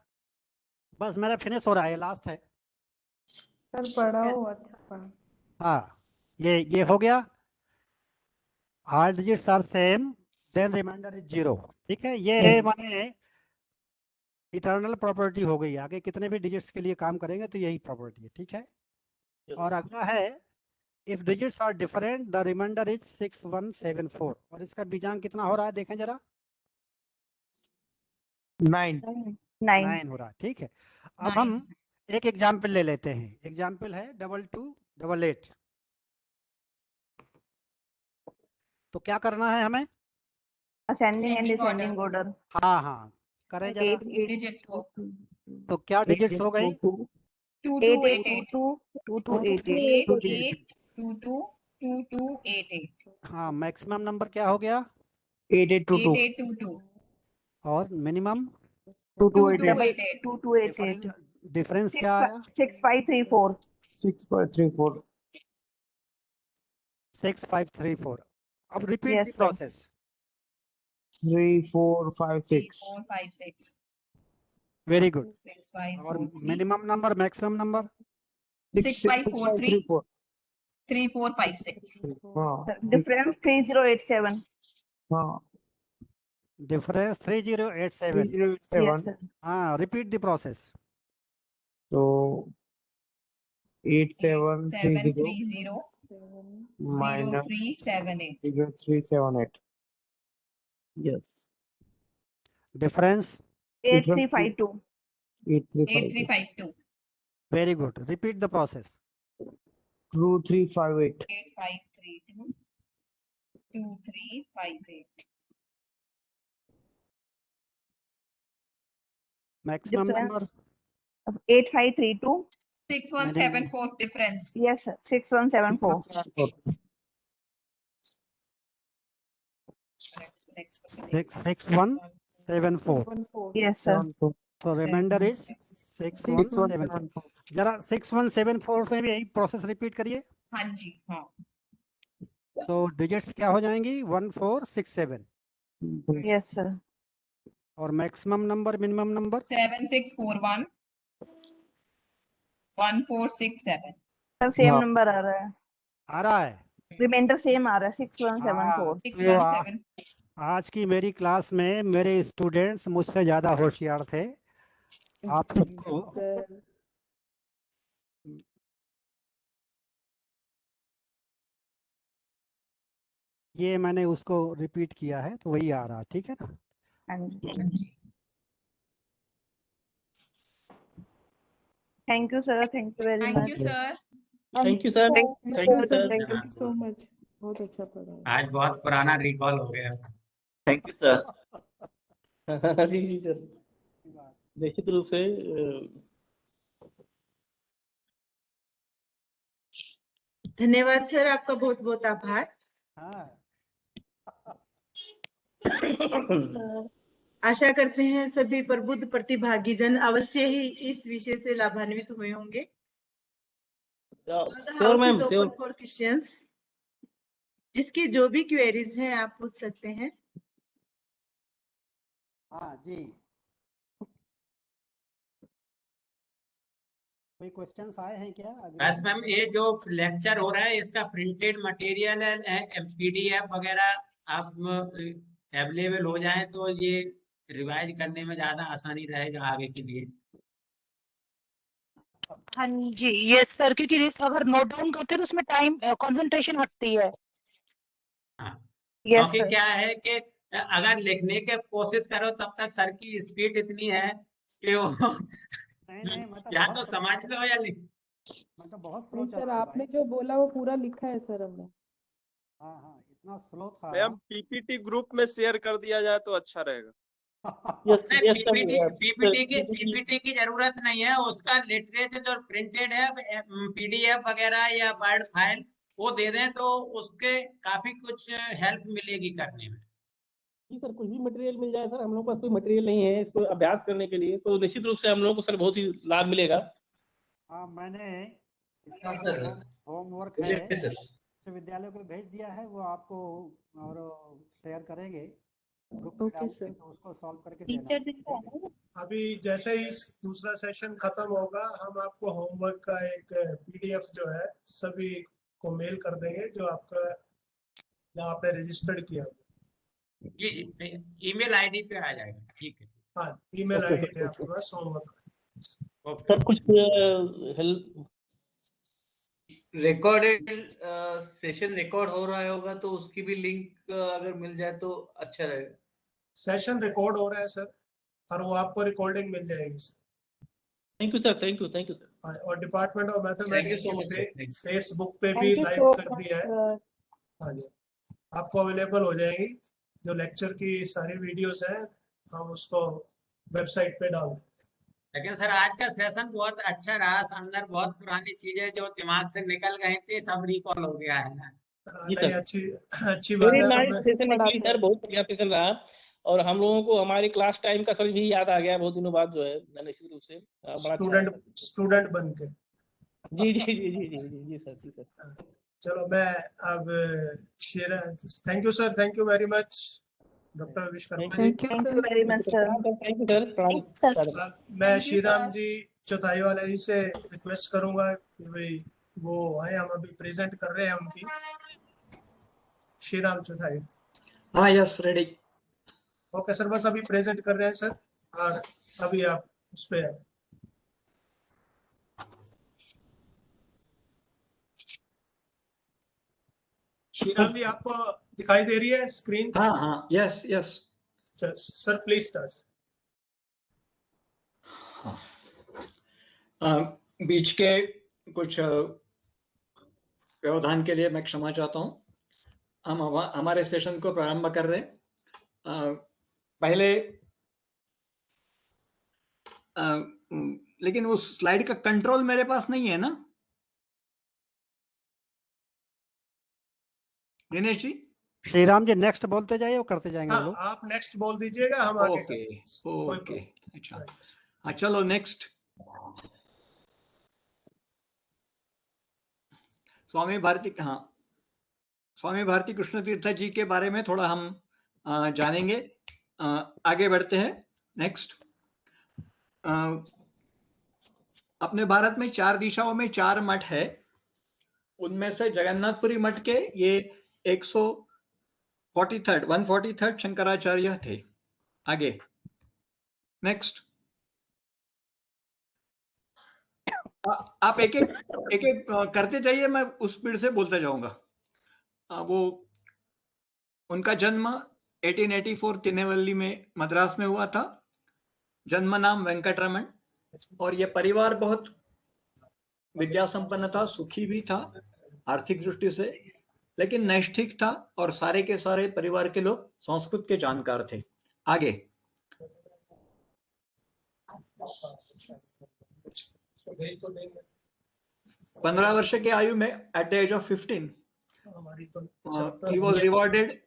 बस मेरा फिनिश हो रहा है, लास्ट है। सर पढ़ाओ, अच्छा पढ़ाओ। हाँ ये हो गया, all digits are same, then remainder is 0, ठीक है। ये माने इटर्नल प्रॉपर्टी हो गई, आगे कितने भी डिजिट्स के लिए काम करेंगे तो यही प्रॉपर्टी है, ठीक है। और अगला है if digits are different the reminder is 6174, और इसका बीजांक कितना हो रहा है देखें जरा, 9 9 हो रहा है, ठीक है। अब हम एक एग्जाम्पल ले लेते हैं, एग्जाम्पल है 2288। तो क्या करना है हमें, ascending and Ascending order. Descending order. हाँ हाँ करें जरा। 8 digits को तो क्या डिजिट्स हो गई, 2288 2288 2288 हाँ मैक्सिमम नंबर क्या हो गया, 8822 8822 और मिनिमम 2288 2288 डिफरेंस क्या आया, 6534 6534 6534। अब repeat Yes, the sir. Process, 3456 456 very good. 6543 और मिनिमम नंबर मैक्सिमम नंबर, 6543 3456 हाँ डिफरेंस 3087। हाँ डिफरेंस 3087। 3087 Yes, sir. हाँ रिपीट द प्रोसेस, तो 8730 730 minus 0378 0378 yes difference 8352 8352 8352 very good, repeat the process, 2358 8532 2358 maximum Difference? Number 8532 6174 difference. yes sir 6174 Next. 6174। yes sir तो रिमाइंडर इज 6174। जरा 6174 में भी यही प्रोसेस रिपीट करिए। हाँ जी, हाँ। तो डिजिट्स क्या हो जाएंगी, 1467, yes sir और maximum number minimum number 7641 1467 sir same हाँ। नंबर आ रहा है, आ रहा है। रिमाइंडर सेम आ रहा है हाँ, 6174 तो आज की मेरी क्लास में मेरे स्टूडेंट्स मुझसे ज्यादा होशियार थे। आप सबको ये मैंने उसको रिपीट किया है तो वही आ रहा, ठीक है ना। Thank you sir, thank you very thank much. You sir. Thank you sir, thank you sir. Thank you so much, बहुत अच्छा पढ़ा। आज बहुत पुराना रिकॉल हो गया। Thank you sir. जी जी सर, निश्चित रूप से धन्यवाद सर, आपका बहुत बहुत आभार। आशा करते हैं सभी प्रबुद्ध प्रतिभागी जन अवश्य ही इस विषय से लाभान्वित हुए होंगे। Sure ma'am, sure. For questions, जिसकी जो भी क्वेरीज हैं आप पूछ सकते हैं। हाँ जी, कोई क्वेश्चंस आए हैं क्या? बस मैम, ये जो लेक्चर हो रहा है इसका प्रिंटेड मटेरियल PDF वगैरह आप अवेलेबल हो जाए तो ये रिवाइज करने में ज्यादा आसानी रहेगा आगे के लिए। हाँ जी, यस सर, क्योंकि अगर नोट डाउन करते हैं तो उसमें टाइम कंसंट्रेशन हटती है। क्योंकि क्या है कि अगर लिखने के कोशिश करो तब तक सर की स्पीड इतनी है कि वो या तो समझ लो या लिख। मतलब बहुत नहीं सर, आपने जो बोला वो पूरा लिखा है सर हमने। हाँ हाँ, इतना स्लो था। मैम PPT ग्रुप में शेयर कर दिया जाए तो अच्छा रहेगा। पीपीटी की जरूरत नहीं है, उसका लिटरेचर जो प्रिंटेड है PDF वगैरह या वर्ड फाइल वो दे दें तो उसके काफी कुछ हेल्प मिलेगी करने में। जी सर, कुछ भी मटेरियल मिल जाए सर, हम लोग के पास कोई मटेरियल नहीं है इसको अभ्यास करने के लिए, तो निश्चित रूप से हम लोग को सर बहुत ही लाभ मिलेगा। हाँ, मैंने इसका होमवर्क है, विश्वविद्यालय को भेज दिया है, वो आपको और शेयर करेंगे ग्रुप में ओके डालेंगे, सर। तो उसको सॉल्व करके देना। अभी जैसे ही दूसरा सेशन खत्म होगा हम आपको होमवर्क का एक PDF जो है सभी को मेल कर देंगे, जो आपका जहाँ आपने रजिस्टर्ड किया हो। जी ईमेल आईडी पे आ जाएगा। ठीक है। हाँ, ईमेल ओके, आईडी पे आपके पास होमवर्क। ओके। सर कुछ हेल्प रिकॉर्डेड सेशन रिकॉर्ड हो रहा होगा तो उसकी भी लिंक अगर मिल जाए तो अच्छा रहेगा। सेशन रिकॉर्ड हो रहा है सर, और वो आपको रिकॉर्डिंग मिल जाएगी sir. Thank you sir, thank you sir. और department of mathematics so much, sir. Thank you. Facebook पे भी थैंक यू लाइव सो कर मच दिया है। सर। हाँ जी, आपको अवेलेबल हो जाएगी। जो लेक्चर की सारी वीडियोस हैं हम उसको वेबसाइट पे डाल देंगे। लेकिन सर आज का सेशन बहुत अच्छा रहा, अंदर बहुत पुरानी चीजें जो दिमाग से निकल गई थी सब रिकॉल हो गया है ना। जी नहीं, सर, अच्छी बात वेरी है। नाइस हमें सेशन एक्चुअली सर, बहुत बढ़िया सेशन रहा। और हम लोगों को हमारी क्लास टाइम का सर भी याद आ गया बहुत दिनों बाद, जो है निश्चित रूप से बड़ा अच्छा स्टूडेंट बन के। जी जी जी जी जी जी जी सर, जी सर। चलो मैं अब thank you sir, thank you very much doctor Vishwakarma ji. Thank you sir. Very much sir. Thank you sir. मैं श्रीराम जी चौथाई वाले जी से रिक्वेस्ट करूंगा कि भाई वो आए, हम अभी प्रेजेंट कर रहे हैं उनकी। श्रीराम चौथाई। हाँ यस रेडी। ओके सर, बस अभी प्रेजेंट कर रहे हैं सर, और अभी आप उस पे श्रीराम जी आपको दिखाई दे रही है स्क्रीन? हाँ हाँ yes yes sir please start. बीच के कुछ व्यवधान के लिए मैं क्षमा चाहता हूँ। हम हमारे सेशन को प्रारंभ कर रहे हैं। पहले लेकिन उस स्लाइड का कंट्रोल मेरे पास नहीं है ना दिनेश जी? श्रीराम जी नेक्स्ट बोलते जाइए, वो करते जाएंगे हाँ, लोग। आप नेक्स्ट बोल दीजिएगा, हम आगे ओके कोई ओके अच्छा हाँ चलो नेक्स्ट। स्वामी भारती कृष्ण तीर्थ जी के बारे में थोड़ा हम जानेंगे। आगे बढ़ते हैं। नेक्स्ट। अपने भारत में 4 दिशाओं में 4 मठ है। उनमें से जगन्नाथपुरी मठ के ये 143rd शंकराचार्य थे। आगे नेक्स्ट। आप एक एक करते जाइए, मैं उस स्पीड से बोलते जाऊंगा। वो उनका जन्म 1884 तिनेवल्ली में मद्रास में हुआ था। जन्म नाम वेंकटरमण, और ये परिवार बहुत विद्या संपन्न था, सुखी भी था आर्थिक दृष्टि से, लेकिन नैष्ठिक था, और सारे के सारे परिवार के लोग संस्कृत के जानकार थे। आगे 15 वर्ष के आयु में at the age of 15 he was rewarded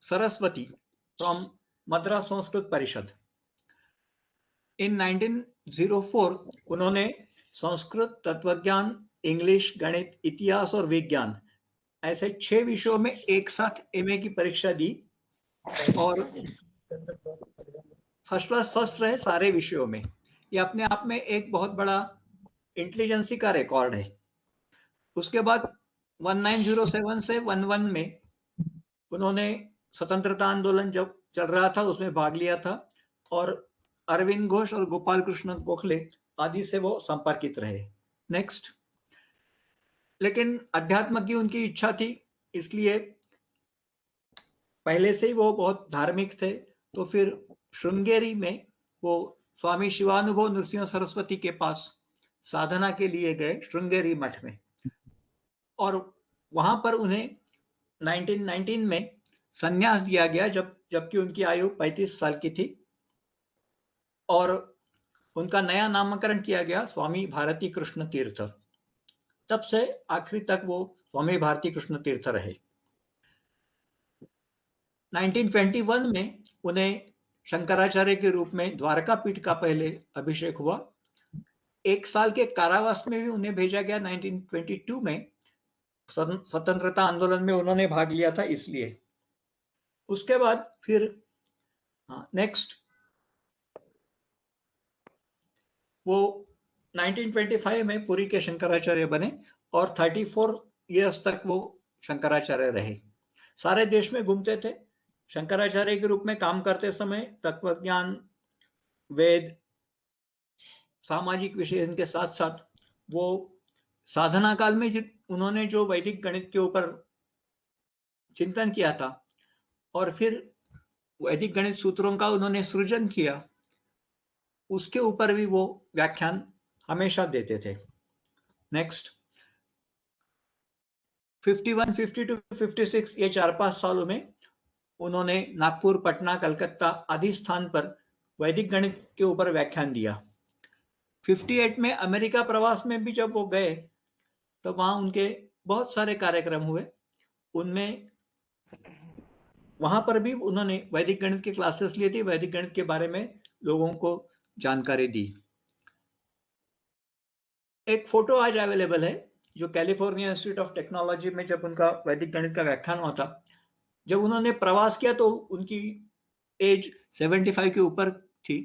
Saraswati from Madras Sanskrit Parishad. In 1904 उन्होंने संस्कृत, तत्वज्ञान, इंग्लिश, गणित, इतिहास और विज्ञान ऐसे 6 विषयों में एक साथ MA की परीक्षा दी, और फर्स्ट रहे सारे विषयों में। ये अपने आप में एक बहुत बड़ा इंटेलिजेंसी का रिकॉर्ड है। उसके बाद 1907 से 11 में उन्होंने स्वतंत्रता आंदोलन जब चल रहा था उसमें भाग लिया था, और अरविंद घोष और गोपाल कृष्ण गोखले आदि से वो संपर्कित रहे। नेक्स्ट। लेकिन अध्यात्म की उनकी इच्छा थी, इसलिए पहले से ही वो बहुत धार्मिक थे। तो फिर श्रृंगेरी में वो स्वामी शिवानुभव नृसिंह सरस्वती के पास साधना के लिए गए, श्रृंगेरी मठ में, और वहां पर उन्हें 1919 में संन्यास दिया गया, जबकि उनकी आयु 35 साल की थी, और उनका नया नामकरण किया गया स्वामी भारती कृष्ण तीर्थ। तब से आखिरी तक वो स्वामी भारती कृष्ण तीर्थ रहे। 1921 में उन्हें शंकराचार्य के रूप में द्वारका पीठ का पहले अभिषेक हुआ। 1 साल के कारावास में भी उन्हें भेजा गया 1922 में, स्वतंत्रता आंदोलन में उन्होंने भाग लिया था इसलिए। उसके बाद फिर नेक्स्ट वो 1925 में पुरी के शंकराचार्य बने और 34 इयर्स तक वो शंकराचार्य रहे। सारे देश में घूमते थे, शंकराचार्य के रूप में काम करते समय तत्वज्ञान, वेद, सामाजिक विषय, इनके साथ साथ वो साधना काल में उन्होंने जो वैदिक गणित के ऊपर चिंतन किया था और फिर वैदिक गणित सूत्रों का उन्होंने सृजन किया, उसके ऊपर भी वो व्याख्यान हमेशा देते थे। नेक्स्ट 51, 52, 56 ये 4-5 सालों में उन्होंने नागपुर, पटना, कलकत्ता आदि स्थान पर वैदिक गणित के ऊपर व्याख्यान दिया। 58 में अमेरिका प्रवास में भी जब वो गए तो वहां उनके बहुत सारे कार्यक्रम हुए, उनमें वहां पर भी उन्होंने वैदिक गणित की क्लासेस ली थी, वैदिक गणित के बारे में लोगों को जानकारी दी। एक फोटो आज अवेलेबल है जो कैलिफोर्निया इंस्टीट्यूट ऑफ टेक्नोलॉजी में जब उनका वैदिक गणित का व्याख्यान हुआ था, जब उन्होंने प्रवास किया तो उनकी एज 75 के ऊपर थी,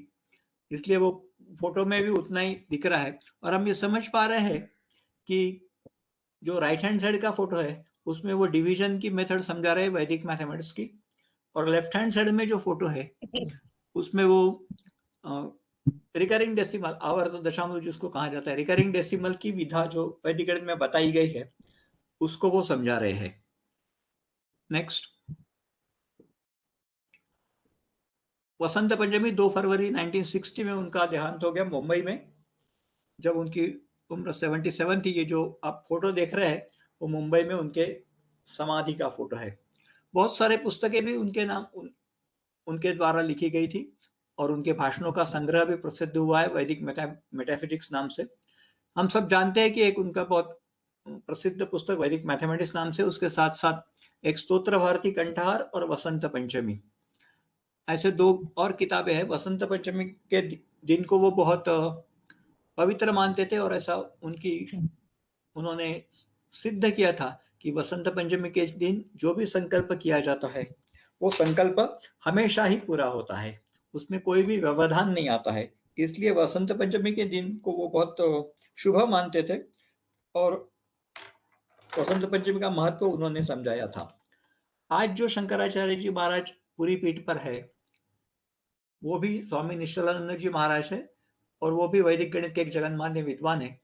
इसलिए वो फोटो में भी उतना ही दिख रहा है। और हम ये समझ पा रहे हैं कि जो राइट हैंड साइड का फोटो है उसमें वो डिवीजन की मेथड समझा रहे हैं वैदिक मैथमेटिक्स की, और लेफ्ट हैंड साइड में जो फोटो है उसमें वो रिकरिंग डेसिमल, आवर्त दशांश जिसको कहा जाता है, रिकरिंग डेसिमल की विधा जो वैदिक गणित में बताई गई है उसको वो समझा रहे हैं। नेक्स्ट वसंत पंचमी 2 फरवरी 1960 में उनका देहांत हो गया मुंबई में, जब उनकी उम्र 77 थी। ये जो आप फोटो देख रहे हैं वो मुंबई में उनके समाधि का फोटो है। बहुत सारे पुस्तकें भी उनके नाम उनके द्वारा लिखी गई थी और उनके भाषणों का संग्रह भी प्रसिद्ध हुआ है वैदिक मेटाफिजिक्स नाम से। हम सब जानते हैं कि एक उनका बहुत प्रसिद्ध पुस्तक वैदिक मैथमेटिक्स नाम से, उसके साथ साथ एक स्तोत्र भारती कंठहार और वसंत पंचमी, ऐसे 2 और किताबें हैं। वसंत पंचमी के दिन को वो बहुत पवित्र मानते थे और ऐसा उन्होंने सिद्ध किया था कि वसंत पंचमी के दिन जो भी संकल्प किया जाता है वो संकल्प हमेशा ही पूरा होता है, उसमें कोई भी व्यवधान नहीं आता है। इसलिए वसंत पंचमी के दिन को वो बहुत शुभ मानते थे और वसंत पंचमी का महत्व उन्होंने समझाया था। आज जो शंकराचार्य जी महाराज पूरी पीठ पर है वो भी स्वामी निश्चलानंद जी महाराज है और वो भी वैदिक गणित के एक जगन्मान्य विद्वान है।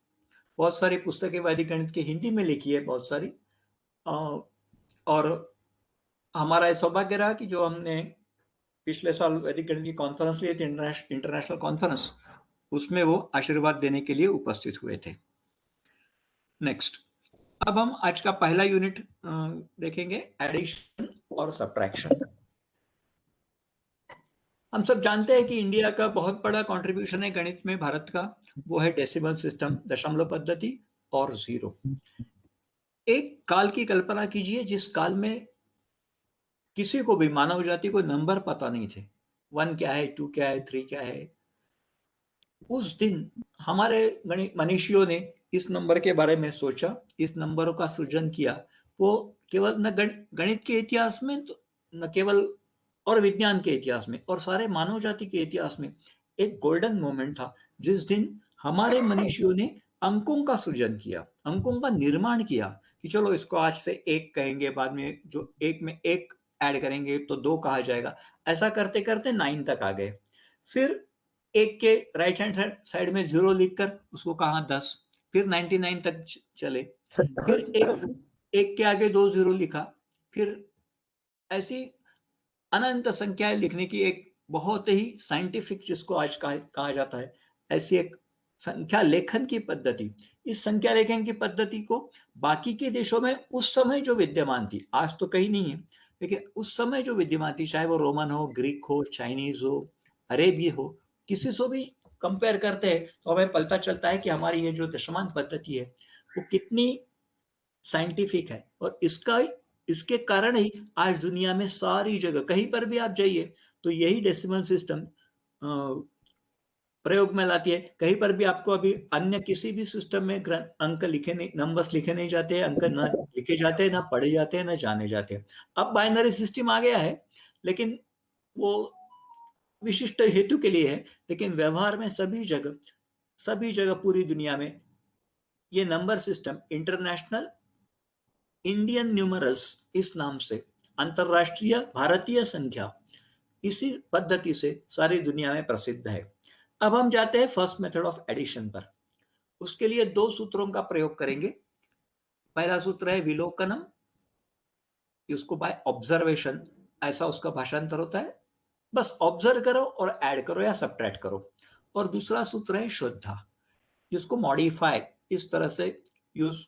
बहुत सारी पुस्तकें वैदिक गणित की हिंदी में लिखी है, बहुत सारी। और हमारा सौभाग्य रहा कि जो हमने पिछले साल वैदिक गणित की कॉन्फ्रेंस ली थी, इंटरनेशनल कॉन्फ्रेंस, उसमें वो आशीर्वाद देने के लिए उपस्थित हुए थे। नेक्स्ट, अब हम आज का पहला यूनिट देखेंगे, एडिशन और सब्ट्रैक्शन। हम सब जानते हैं कि इंडिया का बहुत बड़ा कंट्रीब्यूशन है गणित में भारत का, वो है डेसिमल सिस्टम, दशमलव पद्धति और जीरो। एक काल की कल्पना कीजिए जिस काल में किसी को भी, मानव जाति को नंबर पता नहीं थे, 1 क्या है, 2 क्या है, 3 क्या है। उस दिन हमारे मनीषियों ने इस नंबर के बारे में सोचा, इस नंबरों का सृजन किया। वो केवल न गणित के इतिहास में, न केवल और विज्ञान के इतिहास में, और सारे मानव जाति के इतिहास में एक गोल्डन मोमेंट था जिस दिन हमारे मनीषियों ने अंकों का सृजन किया, अंकों का निर्माण किया कि चलो इसको आज से 1 कहेंगे, बाद में जो 1 में 1 ऐड करेंगे तो 2 कहा जाएगा। ऐसा करते करते 9 तक आ गए। फिर 1 के राइट हैंड साइड में 0 लिखकर उसको कहा 10, फिर 99 तक चले, फिर 1 के आगे 2 0 लिखा, फिर ऐसी अनंत संख्याएं लिखने की एक बहुत ही साइंटिफिक, जिसको आज कहा जाता है, ऐसी एक संख्या लेखन की पद्धति। इस संख्या लेखन की पद्धति को बाकी के देशों में उस समय जो विद्यमान थी, आज तो कहीं नहीं है, लेकिन उस समय जो विद्यमान थी, चाहे वो रोमन हो, ग्रीक हो, चाइनीज हो, अरेबी हो, किसी से भी कंपेयर करते हैं तो हमें पता चलता है कि हमारी ये जो दशमांक पद्धति है वो कितनी साइंटिफिक है। और इसके कारण ही आज दुनिया में सारी जगह कहीं पर भी आप जाइए तो यही डेसिमल सिस्टम प्रयोग में लाती है। कहीं पर भी आपको अभी अन्य किसी भी सिस्टम में अंक लिखे नहीं, नंबर्स लिखे नहीं जाते, अंक न लिखे जाते, ना पढ़े जाते, ना जाने जाते। अब बाइनरी सिस्टम आ गया है, लेकिन वो विशिष्ट हेतु के लिए है, लेकिन व्यवहार में सभी जगह पूरी दुनिया में ये number system international Indian numerals इस नाम से, अंतरराष्ट्रीय भारतीय संख्या, इसी पद्धति से सारी दुनिया में प्रसिद्ध है। अब हम जाते हैं फर्स्ट मेथड ऑफ एडिशन पर। उसके लिए 2 सूत्रों का प्रयोग करेंगे। पहला सूत्र है विलोकनम, उसको बाय ऑब्जर्वेशन ऐसा उसका भाषांतर होता है, बस ऑब्जर्व करो और ऐड करो या सब्ट्रैक्ट करो। और दूसरा सूत्र है शुद्धा, जिसको मॉडिफाई इस तरह से यूज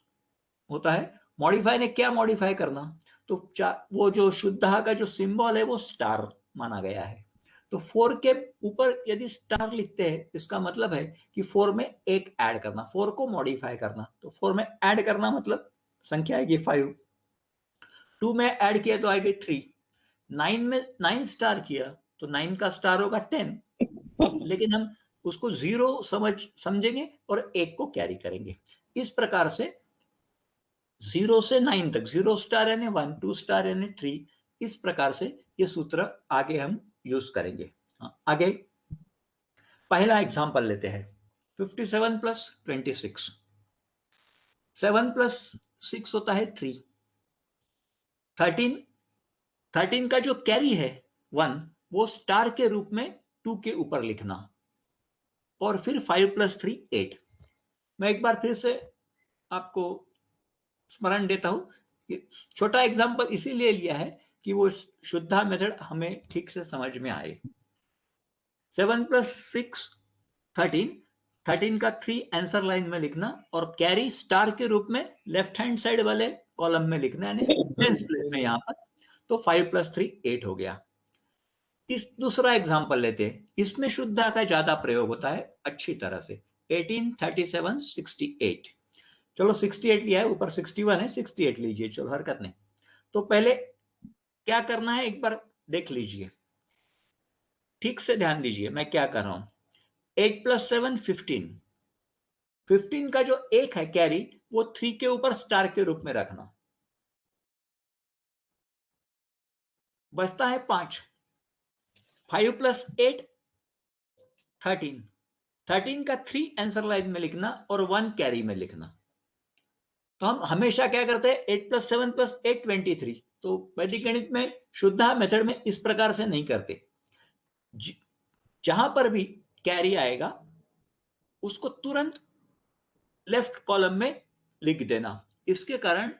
होता है। मॉडिफाई ने क्या मॉडिफाई करना, तो वो जो शुद्धा का जो सिंबल है वो स्टार माना गया है। तो 4 के ऊपर यदि स्टार लिखते हैं, इसका मतलब है कि 4 में एक ऐड करना, 4 को मॉडिफाई करना। तो 4 में ऐड करना मतलब संख्या आएगी 5, 2 में ऐड किया तो आएगी 3, 9 में 9 स्टार किया तो 9 का स्टार होगा 10, लेकिन हम उसको 0 समझेंगे और 1 को कैरी करेंगे। इस प्रकार से 0 से 9 तक, 0 स्टार यानी 1, 2 स्टार यानी 3, इस प्रकार से ये सूत्र आगे हम यूज करेंगे। आगे पहला एग्जांपल लेते हैं, 57 प्लस 26। 7 प्लस 6 होता है 3। 13 का जो कैरी है 1, वो स्टार के रूप में 2 के ऊपर लिखना, और फिर 5 प्लस 3 8। मैं एक बार फिर से आपको स्मरण देता हूं कि छोटा एग्जांपल इसीलिए लिया है कि वो शुद्धा मेथड हमें ठीक से समझ में आए। 7 प्लस 6 13 का 3 आंसर लाइन में लिखना और कैरी स्टार के रूप में लेफ्ट हैंड साइड वाले कॉलम में लिखना, यानी टेंस प्लेस में यहाँ पर। तो 5 प्लस 3 8 हो गया। इस दूसरा एग्जांपल लेते हैं, इसमें शुद्धा का ज्यादा प्रयोग होता है अच्छी तरह से। 18 37 68। चलो 68 लिया है, ऊपर 61 है, 68 लीजिए, चलो हरकत नहीं। तो पहले क्या करना है एक बार देख लीजिए, ठीक से ध्यान दीजिए मैं क्या कर रहा हूं। 8 प्लस 7 15। 15 का जो 1 है कैरी, वो 3 के ऊपर स्टार के रूप में रखना, बचता है 5। 5 प्लस 8 13। 13 का 3 आंसर लाइन में लिखना और 1 कैरी में लिखना। तो हम हमेशा क्या करते हैं, 8 प्लस 7 प्लस 8 23। तो वैदिक गणित में शुद्धा मेथड में इस प्रकार से नहीं करते। जहां पर भी कैरी आएगा उसको तुरंत लेफ्ट कॉलम में लिख देना। इसके कारण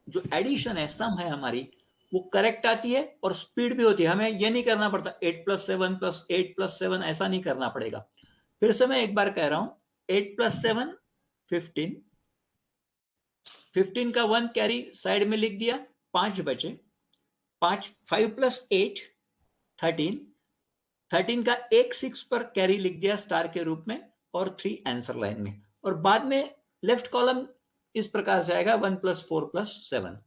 जो एडिशन है, सम है हमारी, वो करेक्ट आती है और स्पीड भी होती है। हमें ये नहीं करना पड़ता 8 प्लस 7 प्लस 8 प्लस 7, ऐसा नहीं करना पड़ेगा। फिर से मैं एक बार कह रहा हूं, 8 प्लस 7 15। 15 का 1 कैरी साइड में लिख दिया, 5 बचे। 5 प्लस 8 13। 13 का 1 6 पर कैरी लिख दिया स्टार के रूप में और 3 आंसर लाइन में, और बाद में लेफ्ट कॉलम इस प्रकार से आएगा 1 plus 4 plus 7,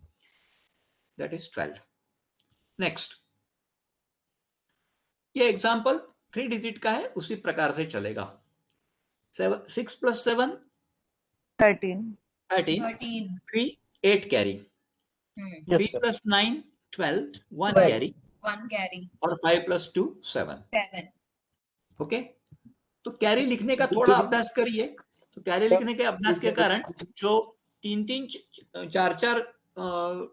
that is 12। Next, ये एग्जांपल 3 डिजिट का है, उसी प्रकार से चलेगा। 6 plus 7 13। 3 8 carry. 3 plus 9 12, 1 carry, 1 carry, और 5 प्लस 2 7। ओके, तो कैरी लिखने का थोड़ा अभ्यास करिए। तो कैरी लिखने के अभ्यास के कारण जो 3 4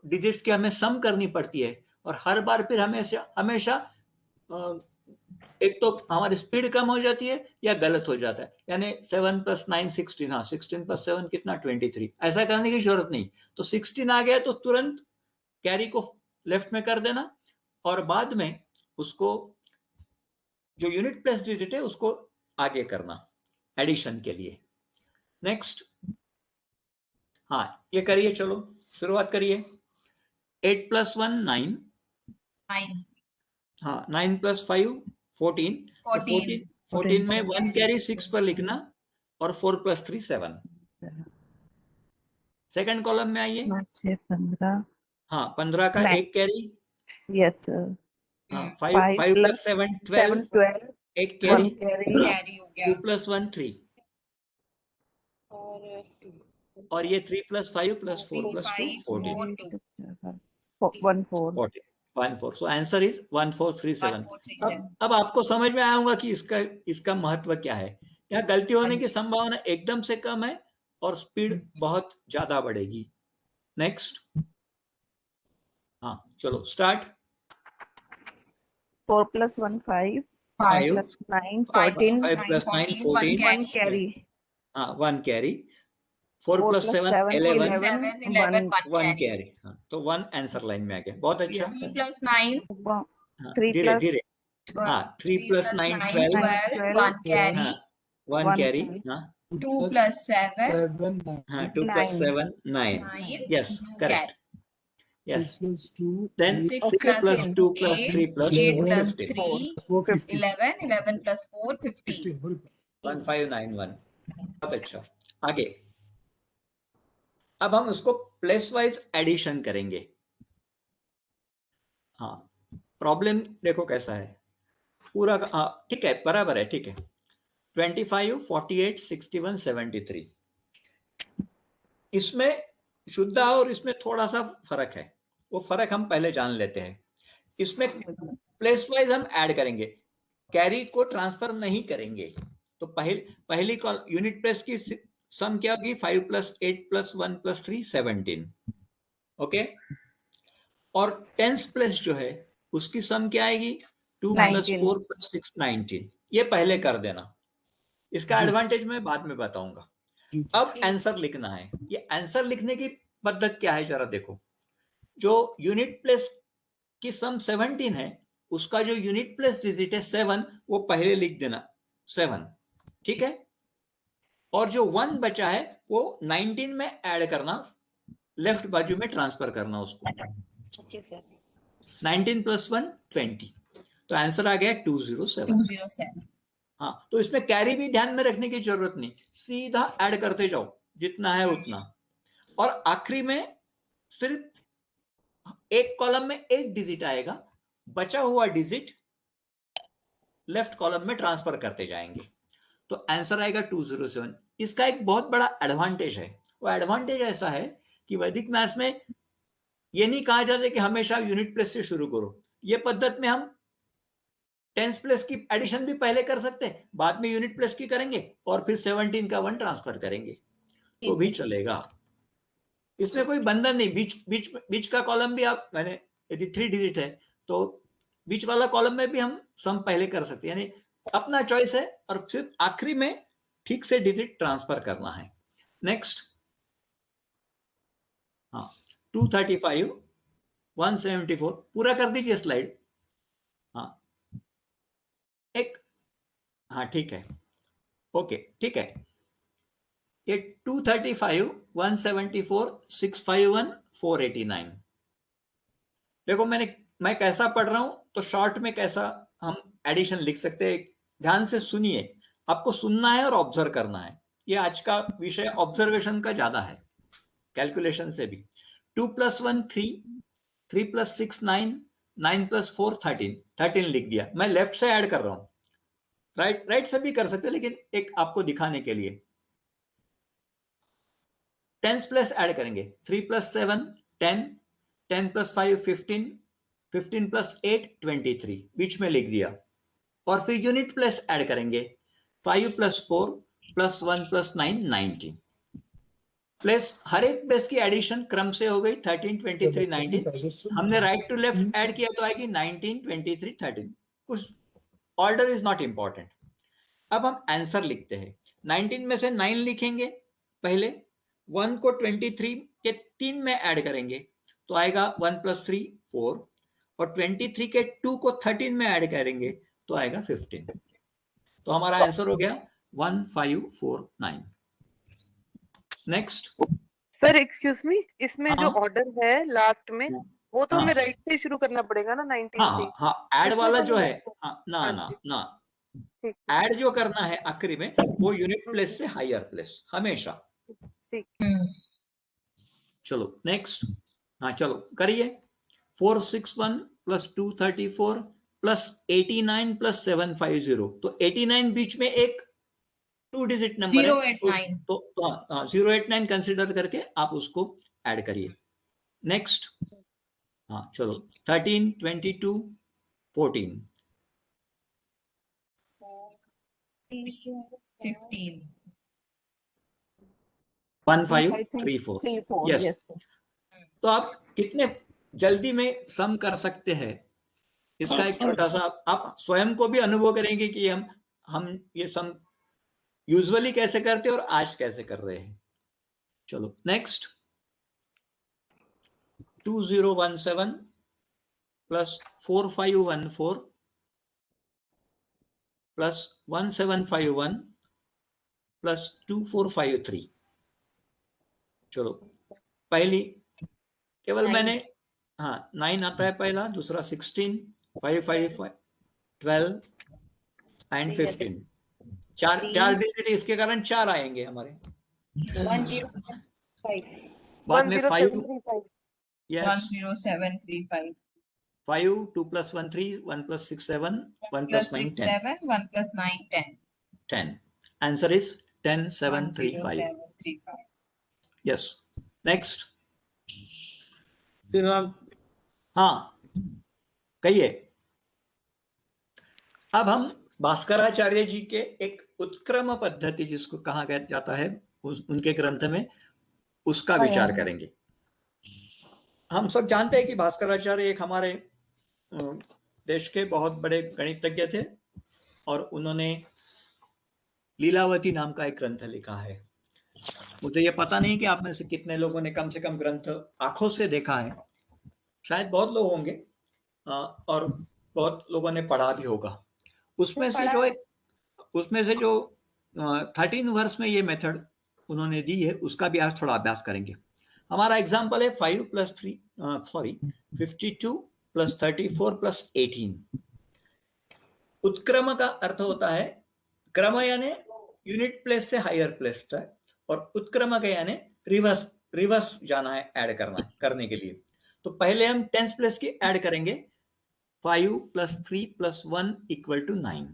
डिजिट्स की हमें सम करनी पड़ती है, और हर बार फिर हमेशा एक तो हमारी स्पीड कम हो जाती है या गलत हो जाता है। यानी 7 प्लस 9 16, हाँ 16 प्लस 7 कितना 23, ऐसा करने की जरूरत नहीं। तो 16 आ गया तो तुरंत कैरी को लेफ्ट में कर देना, और बाद में उसको जो यूनिट प्लेस डिजिट है उसको आगे करना एडिशन के लिए। नेक्स्ट, हाँ ये करिए, चलो शुरुआत करिए। 8 प्लस 1 9। हाँ 9 प्लस 5 14। 14 में 1 कैरी 6 पर लिखना और 4 प्लस 3 7। सेकंड कॉलम में आइए। 15। हाँ 15 का 1 कैरी। Yes sir. हाँ 5 प्लस 7 12। एक वन कैरी, कैरी, कैरी हो 2 गया प्लस 1 3, और ये 3 plus 5 plus 4 plus 2 5 14, 4 2 1 4 14, 1 4। So answer is 1437। 1437 अब आपको समझ में आया होगा कि इसका महत्व क्या है। क्या गलती होने की संभावना एकदम से कम है और स्पीड बहुत ज्यादा बढ़ेगी। नेक्स्ट, हाँ चलो start. 4 plus 1 5 5 plus 9 5 14 5 plus 9 14, 1 carry, हाँ 1 कैरी, 4 4 प्लस plus 7 7 11, 11 11 1 कैरी। हाँ तो 1 आंसर लाइन में आ गया। बहुत अच्छा। 3 plus 9 हाँ, 3 धीरे plus धीरे। हाँ 3 प्लस 9 12, 12 1 carry हाँ 1 1 कैरी, carry, हाँ 2 plus 7 हाँ 2 plus 9 7 9, 9 yes 2 correct, carry yes. Then 6 6 plus plus 2 plus 8 3 plus 8 plus 15, 3 11 11 plus 4 15 1591। बहुत अच्छा। आगे अब हम उसको प्लेस वाइज एडिशन करेंगे। हाँ प्रॉब्लम देखो कैसा है पूरा। हाँ ठीक है, बराबर है, ठीक है। 25 48 61 73, इसमें शुद्धा और इसमें थोड़ा सा फर्क है। वो फर्क हम पहले जान लेते हैं। इसमें प्लेस वाइज हम ऐड करेंगे, कैरी को ट्रांसफर नहीं करेंगे। तो पहली यूनिट प्लेस की सम क्या होगी? 5 प्लस 8 प्लस 1 प्लस 3 17, ओके। और टेंस प्लेस जो है उसकी सम क्या आएगी? 2 प्लस 4 प्लस 6 19। ये पहले कर देना, इसका एडवांटेज मैं बाद में बताऊंगा। अब आंसर लिखना है। ये आंसर लिखने की पद्धति क्या है जरा देखो। जो यूनिट प्लेस की सम 17 है, उसका जो यूनिट प्लेस डिजिट है 7, वो पहले लिख देना 7, ठीक है। और जो 1 बचा है वो 19 में ऐड करना, लेफ्ट बाजू में ट्रांसफर करना उसको। 19 प्लस 1 20, तो आंसर आ गया 207। हाँ तो इसमें कैरी भी ध्यान में रखने की जरूरत नहीं, सीधा ऐड करते जाओ जितना है उतना। और आखिरी में सिर्फ एक कॉलम में एक डिजिट आएगा, बचा हुआ डिजिट लेफ्ट कॉलम में ट्रांसफर करते जाएंगे, तो आंसर आएगा 207। इसका एक बहुत बड़ा एडवांटेज है। वो एडवांटेज ऐसा है कि वैदिक मैथ्स में ये नहीं कहा जाता कि हमेशा यूनिट प्लेस से शुरू करो। ये पद्धति में हम टेंस प्लेस की एडिशन भी पहले कर सकते हैं, बाद में यूनिट प्लेस की करेंगे और फिर 17 का 1 ट्रांसफर करेंगे तो भी चलेगा। इसमें कोई बंधन नहीं। बीच का कॉलम भी आप, मैंने यदि 3 डिजिट है तो बीच वाला कॉलम में भी हम सम पहले कर सकते हैं, यानी अपना चॉइस है। और सिर्फ आखिरी में ठीक से डिजिट ट्रांसफर करना है। नेक्स्ट, हाँ 235 174 पूरा कर दीजिए स्लाइड। हाँ एक, हाँ ठीक है, ओके ठीक है। ये 235 174 651 489। देखो मैं कैसा पढ़ रहा हूं तो शॉर्ट में कैसा हम एडिशन लिख सकते हैं, ध्यान से सुनिए। आपको सुनना है और ऑब्जर्व करना है। ये आज का विषय ऑब्जर्वेशन का ज्यादा है, कैलकुलेशन से भी। 2 प्लस 1 3, 3 प्लस 6 9, 9 प्लस 4 13, 13 लिख दिया। मैं लेफ्ट से ऐड कर रहा हूं, राइट से भी कर सकते हैं, लेकिन एक आपको दिखाने के लिए। टेंस प्लस ऐड करेंगे। 3 प्लस 7 10, 10 प्लस 5 15, 15 प्लस 8 23, बीच में लिख दिया। और फिर यूनिट प्लस ऐड करेंगे। 5 प्लस 4 प्लस 1 प्लस 9 19। प्लस हर एक प्लस की एडिशन क्रम से हो गई 13 23 19। हमने राइट टू लेफ्ट ऐड किया तो आएगी 19 23 13। कुछ ऑर्डर इज नॉट इंपॉर्टेंट। अब हम आंसर लिखते हैं। 19 में से 9 लिखेंगे पहले, 1 को 23 के 3 में ऐड करेंगे तो आएगा 1 प्लस 3 4, और 23 के 2 को 13 में ऐड करेंगे तो आएगा 15। तो हमारा आंसर हो गया 1549। नेक्स्ट सर एक्सक्यूज मी, इसमें जो हाँ। ऑर्डर है लास्ट में वो तो हाँ। हमें राइट से शुरू करना पड़ेगा ना 19 से। हाँ हाँ ऐड इसमें वाला तो जो नहीं है, हाँ, ना हाँ ना जी। ना ठीक ऐड जो करना है आखिरी में वो यूनिट प्लेस से हायर प्लेस हमेशा। ठीक। चलो नेक्स्ट, हाँ चलो करिए। 461 प्लस 234 प्लस 89 प्लस 750, तो 89 बीच में एक 2 डिजिट नंबर है, 089 तो 089 कंसिडर करके आप उसको ऐड करिए। नेक्स्ट, हाँ चलो 13, 22, 14, 15 1534। यस, तो आप कितने जल्दी में सम कर सकते हैं, इसका एक छोटा सा आप स्वयं को भी अनुभव करेंगे कि हम ये सम यूजुअली कैसे करते हैं और आज कैसे कर रहे हैं। चलो नेक्स्ट, 2017 प्लस 4514 प्लस 1751 प्लस 2453। चलो पहली केवल मैंने 9 आता है पहला, दूसरा 16, 5, 5, 12 एंड 15। चार डिजिट, इसके कारण 4 आएंगे हमारे। 10735 बाद में 5, 10735 5, 2 plus 1 3, 1 plus 6 7, 1 plus 9 10, 1 plus 9 10. 10. Answer is 10735. 10735. Yes. Next. Shriram, हाँ कहिए। अब हम भास्कराचार्य जी के एक उत्क्रम पद्धति जिसको कहा जाता है उनके ग्रंथ में, उसका विचार करेंगे। हम सब जानते हैं कि भास्कराचार्य एक हमारे देश के बहुत बड़े गणितज्ञ थे और उन्होंने लीलावती नाम का एक ग्रंथ लिखा है। मुझे ये पता नहीं कि आप में से कितने लोगों ने कम से कम ग्रंथ आंखों से देखा है, शायद बहुत लोग होंगे और बहुत लोगों ने पढ़ा भी होगा। उसमें से जो 13 वर्ष में ये मेथड उन्होंने दी है, उसका भी आज थोड़ा अभ्यास करेंगे। हमारा एग्जाम्पल है 5 + 3 52 + 34 + 18। उत्क्रम का अर्थ होता है, क्रम यानी यूनिट प्लेस से हायर प्लेस तक, और उत्क्रम का यानी रिवर्स जाना है, ऐड करने के लिए। तो पहले हम टेंस प्लेस की ऐड करेंगे। 5 + 3 + 1 = 9।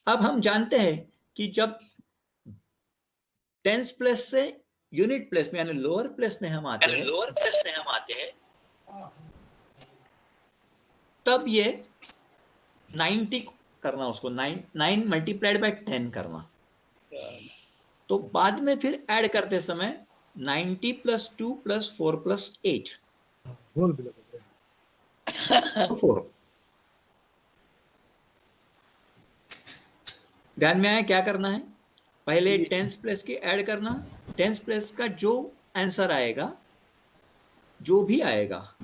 अब हम जानते हैं कि जब टेंस प्लेस से यूनिट प्लेस में यानी लोअर प्लेस में हम आते हैं, तब ये 90 करना, उसको 9 मल्टीप्लाइड बाय 10 करना। तो बाद में फिर ऐड करते समय 90 + 2 + 4 + 8 4। ध्यान में आया क्या करना है? पहले टेंस प्लेस की ऐड करना, टेंस प्लेस का जो आंसर आएगा, जो भी आएगा,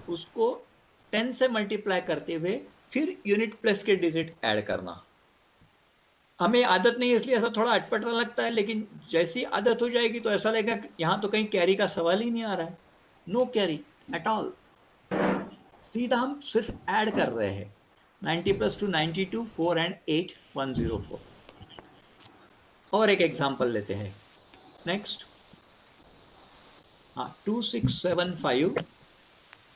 उसको 10 से मल्टीप्लाई करते हुए फिर यूनिट प्लेस के डिजिट ऐड करना। हमें आदत नहीं है इसलिए ऐसा थोड़ा अटपटा लगता है, लेकिन जैसी आदत हो जाएगी तो ऐसा लगेगा यहां तो कहीं कैरी का सवाल ही नहीं आ रहा है। नो कैरी एट ऑल, सीधा हम सिर्फ ऐड कर रहे हैं। 90 + 2 92, 4 and 8 104। और एक एग्जांपल लेते हैं। नेक्स्ट, 2675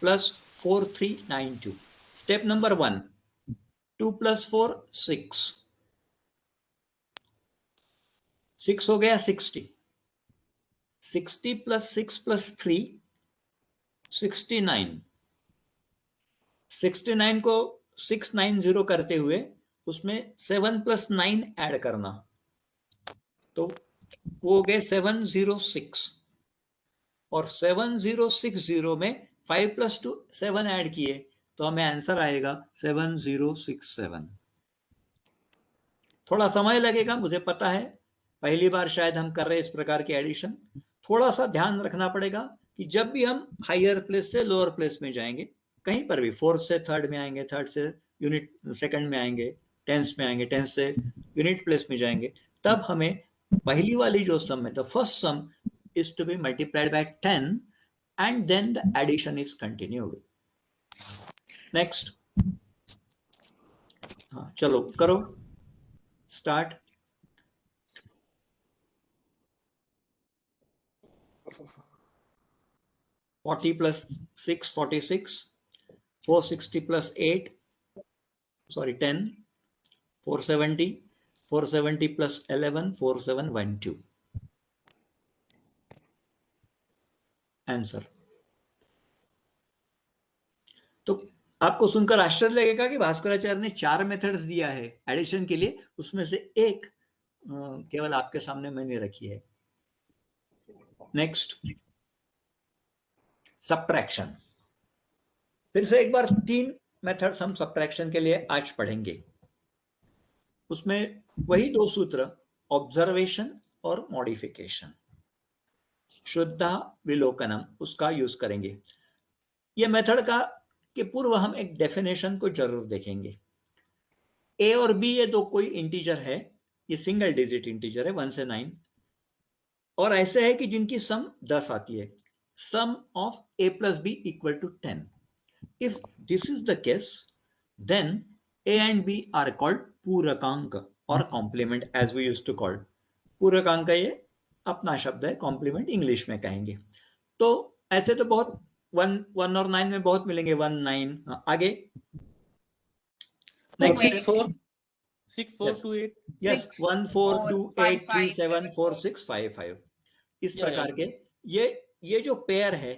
+ 4392। स्टेप नंबर 1, 2 + 4 6, 6 हो गया 60। 60 + 6 + 3 69। 69 को 690 करते हुए उसमें 7 + 9 ऐड करना, तो वो हो गए 706। और 7060 में 5 + 2 7 ऐड किए तो हमें आंसर आएगा 7067। थोड़ा समय लगेगा, मुझे पता है, पहली बार शायद हम कर रहे हैं इस प्रकार की एडिशन। थोड़ा सा ध्यान रखना पड़ेगा कि जब भी हम हायर प्लेस से लोअर प्लेस में जाएंगे, कहीं पर भी 4th से 3rd में आएंगे, 3rd से यूनिट 2nd में आएंगे, 10th में आएंगे, 10th से यूनिट प्लेस में जाएंगे, तब हमें पहली वाली जो सम है, the first sum is to be multiplied by 10 and then the addition is continued. Next, हाँ चलो करो start. 40 + 6 46, 460 plus 8, sorry 10, 470, 470 plus 11, 4712. Answer. तो आपको सुनकर आश्चर्य लगेगा कि भास्कराचार्य ने 4 मेथड्स दिया है एडिशन के लिए, उसमें से एक केवल आपके सामने मैंने रखी है। Next, subtraction. फिर से एक बार 3 मेथड्स हम सब्ट्रैक्शन के लिए आज पढ़ेंगे। उसमें वही 2 सूत्र, ऑब्जर्वेशन और मॉडिफिकेशन, शुद्धा विलोकनम, उसका यूज करेंगे। ये मेथड का के पूर्व हम एक डेफिनेशन को जरूर देखेंगे। ए और बी ये 2 कोई इंटीजर है, ये सिंगल डिजिट इंटीजर है 1 से 9, और ऐसे है कि जिनकी सम 10 आती है। सम of a plus b equal to 10. If this is the case, then a and b are called पूरकांक और complement, as we used to call. पूरकांक ये अपना शब्द है, कॉम्प्लीमेंट इंग्लिश में कहेंगे। तो ऐसे तो बहुत 1 और 9 में बहुत मिलेंगे, 1 9। आगे 6 4 2 8, यस 1 4 2 8 3 7 4 6 5 5। इस प्रकार के ये जो पेयर है,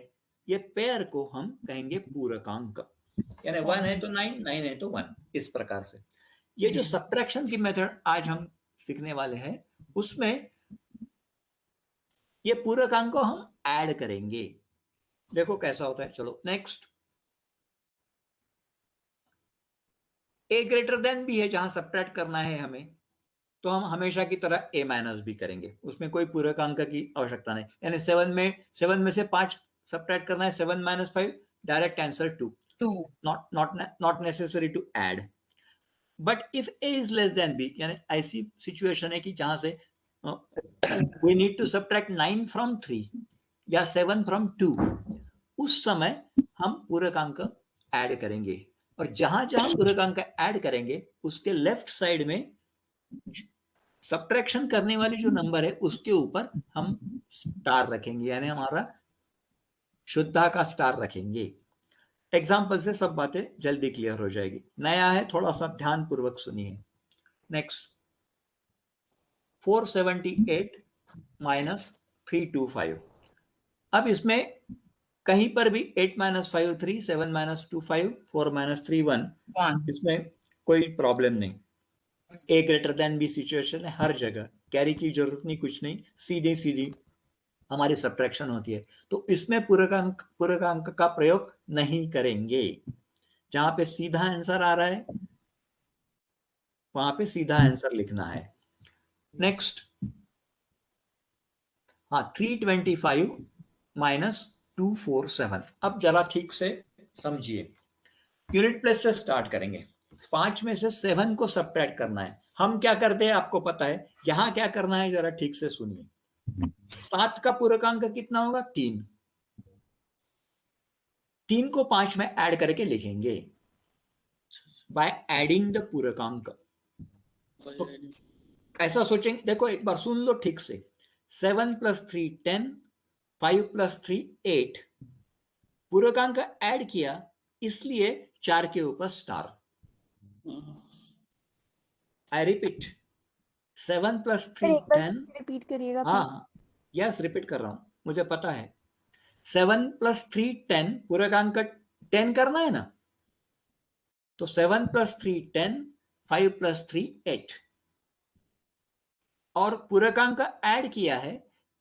ये पेयर को हम कहेंगे पूरकांक, यानी 1 है तो 9, 9 है तो 1। इस प्रकार से ये जो सब्ट्रैक्शन की मेथड आज हम सीखने वाले हैं, उसमें ये पूरकांक को हम ऐड करेंगे। देखो कैसा होता है। चलो next, a greater than b है, जहां सब्ट्रैक्ट करना है हमें, तो हम हमेशा की तरह a माइनस b करेंगे, उसमें कोई पूरकांक की आवश्यकता नहीं। यानी 7 में से 5 सब्ट्रैक्ट करना है, 7 minus 5, direct answer 2, not necessary to add. But if a is less than b, यानी ऐसी सिचुएशन है कि जहां से we need to subtract 9 from 3 या 7 from 2, उस समय हम पूरकांक ऐड करेंगे। और जहां जहां पूरकांक ऐड करेंगे, उसके लेफ्ट साइड में सब्ट्रैक्शन करने वाली जो नंबर है, उसके ऊपर हम स्टार रखेंगे, यानी हमारा शुद्धा का स्टार रखेंगे। एग्जाम्पल से सब बातें जल्दी क्लियर हो जाएगी। नया है, थोड़ा सा ध्यान पूर्वक सुनिए। Next, 478 minus 325। अब इसमें कहीं पर भी 8 minus 5 3, 7 minus 2 5, 4 minus 3 1, इसमें कोई प्रॉब्लम नहीं। ए ग्रेटर देन बी सिचुएशन है हर जगह, कैरी की जरूरत नहीं, कुछ नहीं, सीधी सीधी हमारी सब्ट्रैक्शन होती है। तो इसमें पूरकांक का प्रयोग नहीं करेंगे। जहां पे सीधा आंसर आ रहा है, वहां पे सीधा आंसर लिखना है। नेक्स्ट, हाँ 325 माइनस 247। अब जरा ठीक से समझिए, यूनिट प्लेस से स्टार्ट करेंगे। 5 में से 7 को सब्ट्रैक्ट करना है। हम क्या करते हैं आपको पता है, यहां क्या करना है, जरा ठीक से सुनिए। 7 का पूरकांक कितना होगा, 3। 3 को 5 में ऐड करके लिखेंगे बाय एडिंग द पूरकांक। तो ऐसा सोचेंगे, देखो एक बार सुन लो ठीक से। 7 + 3 10, 5 + 3 8। पूरकांक ऐड किया, इसलिए 4 के ऊपर स्टार। I repeat, 7 + 3 10। रिपीट करिएगा। हाँ यस, रिपीट कर रहा हूं, मुझे पता है। 7 + 3 10, पूरकांक 10 करना है ना, तो 7 + 3 10, 5 + 3 8। और पूरकांक ऐड किया है,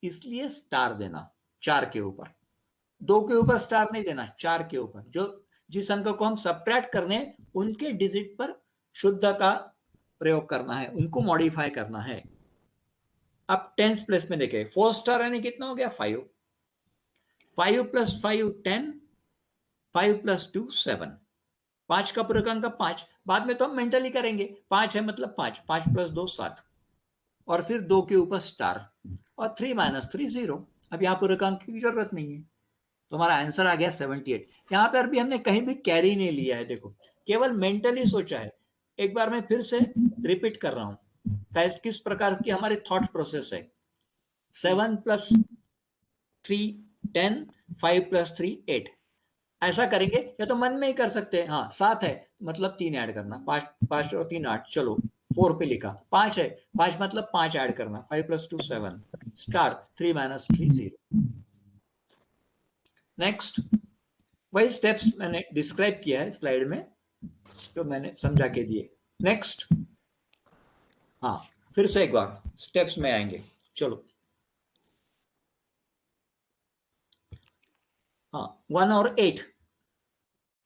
इसलिए स्टार देना 4 के ऊपर। 2 के ऊपर स्टार नहीं देना, 4 के ऊपर। जो जिस अंक को हम सब्ट्रैक्ट करने हैं, उनके डिजिट पर शुद्ध का प्रयोग करना है, उनको मॉडिफाई करना है। अब टेंस प्लेस में देखें, 4 स्टार यानी कितना हो गया, 5। 5 + 5 10, 5 + 2 7। 5 का पूरकांक 5, बाद में तो हम मेंटली करेंगे। 5 है मतलब 5, 5 + 2 7, और फिर 2 के ऊपर स्टार, और 3 - 3 0। अब यहाँ पूरकांक की जरूरत नहीं है, तो हमारा आंसर आ गया 78। यहाँ पर भी हमने कहीं भी कैरी नहीं लिया है, देखो केवल मेंटली सोचा है। एक बार मैं फिर से रिपीट कर रहा हूं, किस प्रकार की हमारी थॉट प्रोसेस है। 7 + 3 10, 5 + 3 8। ऐसा करेंगे या तो मन में ही कर सकते हैं। हाँ 7 है मतलब 3 ऐड करना, 5 और 3 8, चलो 4 पे लिखा। 5 है, 5 मतलब 5 ऐड करना, 5 + 2 7 स्टार 3 - 3 0। नेक्स्ट वही स्टेप्स मैंने डिस्क्राइब किया है स्लाइड में, जो मैंने समझा के दिए। नेक्स्ट, हाँ फिर से एक बार स्टेप्स में आएंगे, चलो। हाँ 1 और 8,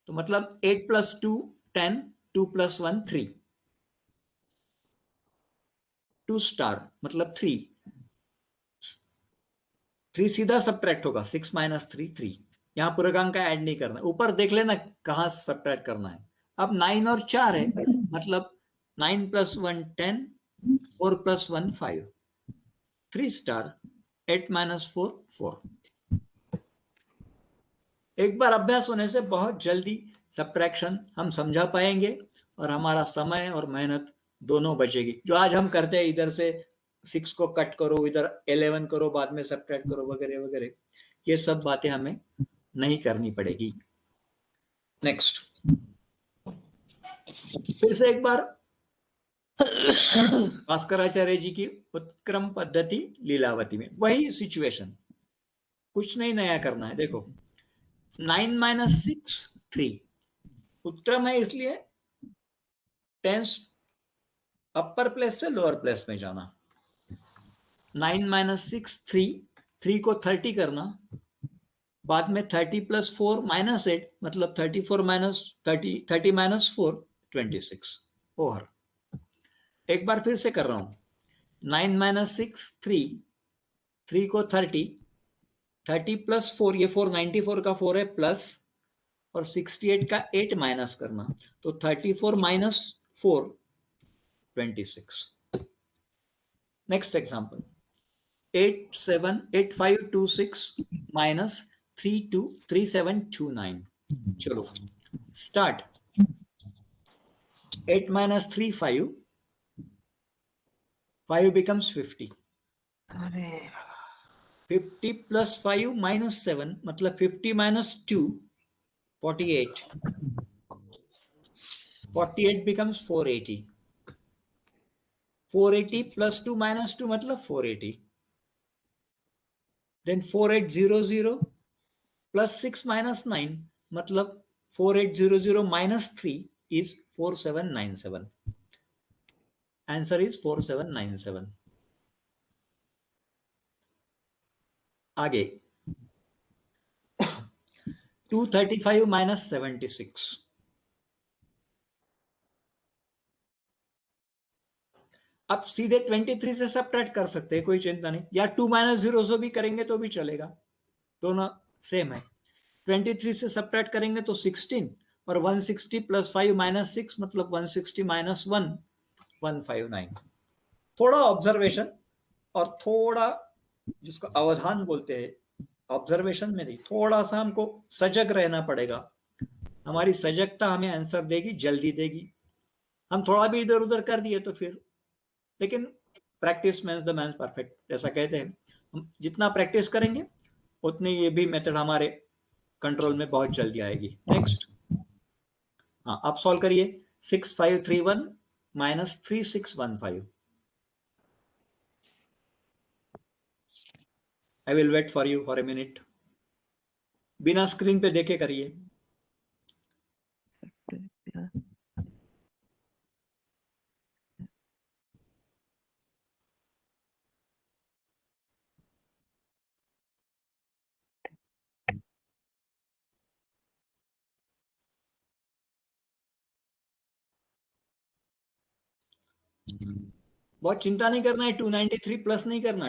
तो मतलब 8 + 2 10, 2 + 1 3, 2 स्टार मतलब 3 सीधा सब्ट्रैक्ट होगा, 6 - 3 3। यहाँ पूर्णांक का ऐड नहीं करना, ऊपर देख लेना कहाँ सब्ट्रैक्ट करना है। अब 9 और 4 है मतलब 9 + 1 10, 4 + 1 5, 3 स्टार 8 - 4 4। एक बार अभ्यास होने से बहुत जल्दी सब्ट्रैक्शन हम समझा पाएंगे और हमारा समय और मेहनत दोनों बचेगी। जो आज हम करते हैं, इधर से 6 को कट करो, इधर 11 करो, बाद में सब्ट्रैक्ट करो वगैरह वगैरह, ये सब बातें हमें नहीं करनी पड़ेगी। नेक्स्ट, फिर से एक बार भास्कराचार्य जी की उत्क्रम पद्धति लीलावती में वही सिचुएशन, कुछ नहीं नया करना है। देखो 9 - 6 3, उत्क्रम है इसलिए टेंस अपर प्लेस से लोअर प्लेस में जाना। 9 - 6 3, 3 को 30 करना, बाद में 30 + 4 - 8 मतलब 34 - 30 30 - 4 26 ओवर। एक बार फिर से कर रहा हूं, 9 - 6 3, 3 को 30, 30 + 4, ये 4 94 का 4 है प्लस, और 68 का 8 माइनस करना, तो 34 - 4 26। Next example, 8 7 8 5 2 6 - 3 2 3 7 2 9। चलो स्टार्ट। 8 - 3 5, 5 becomes 50, 50 + 5 - 7 मतलब 50 - 2 48, 48 becomes 480, 480 + 2 - 2 मतलब 480, then 4800 + 6 - 9 मतलब 4800 - 3 is 4797. Answer is 4797. आगे 235 - 76, अब सीधे 23 से सब्ट्रैक्ट कर सकते हैं, कोई चिंता नहीं, या 2 - 0 से भी करेंगे तो भी चलेगा, दोनों सेम है। 23 से सब्ट्रैक्ट करेंगे तो 16, और 160 + 5 - 6 मतलब 160 - 1 159। थोड़ा ऑब्जर्वेशन और थोड़ा जिसको अवधान बोलते हैं, ऑब्जर्वेशन में नहीं, थोड़ा सा हमको सजग रहना पड़ेगा। हमारी सजगता हमें आंसर देगी, जल्दी देगी। हम थोड़ा भी इधर उधर कर दिए तो फिर, लेकिन practice makes the man perfect, जैसा कहते हैं, हम जितना प्रैक्टिस करेंगे उतनी ये भी मेथड हमारे कंट्रोल में बहुत जल्दी आएगी। नेक्स्ट, हाँ आप सॉल्व करिए। 6531 - 3615। I will wait for a फॉर ए मिनट, बिना स्क्रीन पे देखे करिए। बहुत चिंता नहीं करना है, 293 प्लस नहीं करना,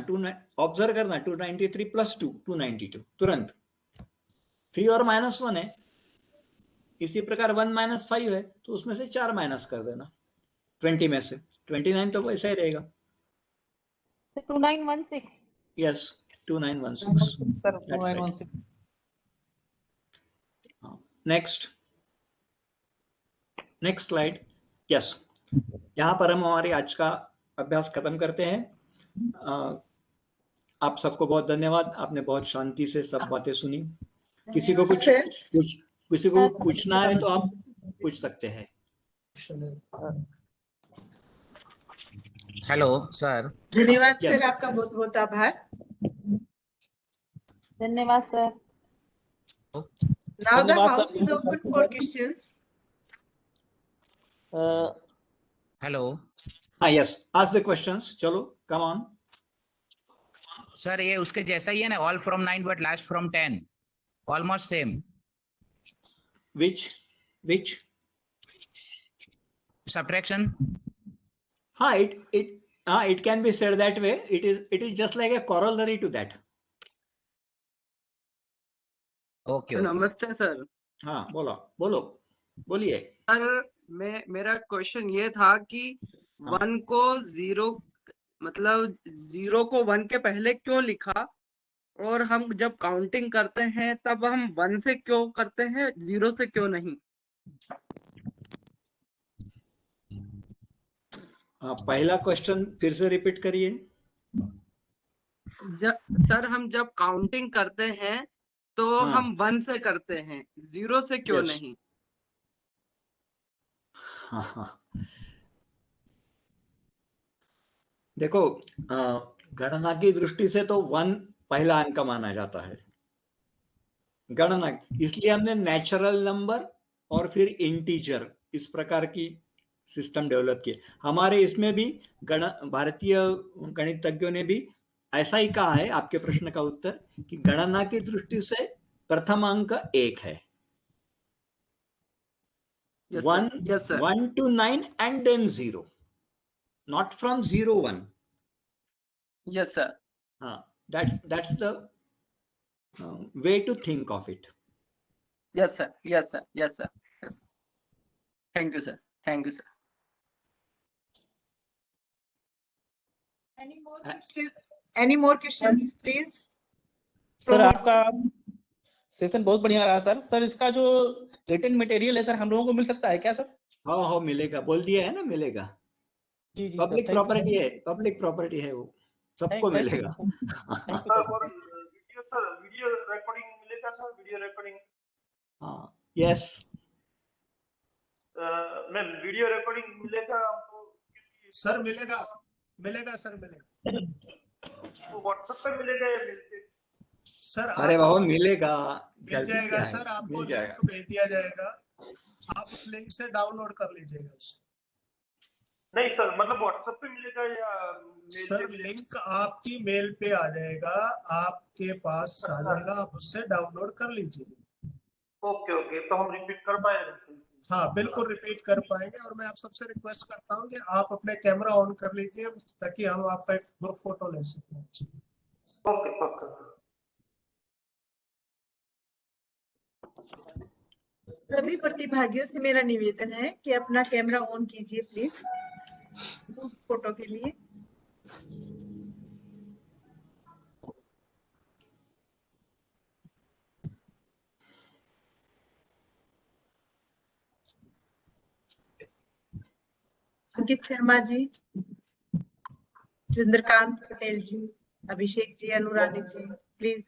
ऑब्जर्व करना, 293 + 2 292 तुरंत। 3 और -1 है, इसी प्रकार 1 - 5 है तो उसमें से 4 माइनस कर देना 20 में से, 29 तो वैसा ही रहेगा। 2916। Yes 2916 sir 2916। Next slide. Yes, यहाँ पर हम हमारे आज का अभ्यास खत्म करते हैं। आप सबको बहुत धन्यवाद, आपने बहुत शांति से सब बातें सुनी। किसी को कुछ किसी को पूछना है तो आप पूछ सकते हैं। Hello sir. धन्यवाद Yes. सर, आपका बहुत बहुत आभार। धन्यवाद सर। Now the धन्यवाद house sir. is open for questions. Hello हाँ, यस, आस्क द क्वेश्चंस। चलो, कम ऑन। सर, ये उसके जैसा ही है ना, all from 9 but last from 10, almost same. Which? Subtraction. हाँ, it can be said that way. It is just like a corollary to that. Okay. नमस्ते सर। हाँ, बोलिए। सर, मेरा क्वेश्चन ये था कि 1 को 0 मतलब 0 को 1 के पहले क्यों लिखा, और हम जब काउंटिंग करते हैं तब हम 1 से क्यों करते हैं, 0 से क्यों नहीं? पहला क्वेश्चन फिर से रिपीट करिए। सर, हम जब काउंटिंग करते हैं तो हम 1 से करते हैं, 0 से क्यों Yes. नहीं? हाँ। देखो, गणना की दृष्टि से तो 1 पहला अंक माना जाता है गणना, इसलिए हमने नेचुरल नंबर और फिर इंटीजर इस प्रकार की सिस्टम डेवलप किए। हमारे इसमें भी भारतीय गणितज्ञों ने भी ऐसा ही कहा है। आपके प्रश्न का उत्तर कि गणना की दृष्टि से प्रथम अंक 1 है। Yes, 1 sir. Yes, sir. 1 to 9 and then 0, not from 0 1. Yes, sir. That's the way to think of it. Yes, sir. Yes, sir. Yes, sir. Yes. Thank you, sir. Thank you, sir. Any more questions, please? Sir, आपका सेशन बहुत बढ़िया रहा सर। सर, इसका जो रिटन मटेरियल है सर, हम लोगों को मिल सकता है क्या सर? हाँ, मिलेगा। बोल दिया है ना, मिलेगा। जी जी पब्लिक सर, प्रॉपर्टी है, वो सबको मिलेगा। वीडियो रिकॉर्डिंग मिलेगा सर? Video recording? हाँ, यस मैम, वीडियो रिकॉर्डिंग मिलेगा हमको? सर मिलेगा सर, मिलेगा। वो व्हाट्सएप पे मिलेगा या मिलके? सर, अरे बाबा, मिलेगा, मिल जाएगा सर, आपको लिंक भेज दिया जाएगा, आप उस लिंक से डाउनलोड कर लीजिएगा उसे। नहीं सर, मतलब व्हाट्सएप पे मिलेगा या मेल? सर, लिंक आपकी मेल पे आ जाएगा, आपके पास आ जाएगा, आप उससे डाउनलोड कर लीजिए। ओके, तो हम रिपीट कर पाएंगे? हाँ, बिल्कुल रिपीट कर पाएंगे। और मैं आप सबसे रिक्वेस्ट करता हूँ कि आप अपने कैमरा ऑन कर लीजिए ताकि हम आपका एक ग्रुप फोटो ले सकें। ओके। सभी प्रतिभागियों से मेरा निवेदन है कि अपना कैमरा ऑन कीजिए प्लीज, फोटो के लिए। अंकित शर्मा जी, चंद्रकांत पटेल जी, अभिषेक जी, अनुरानी जी, प्लीज।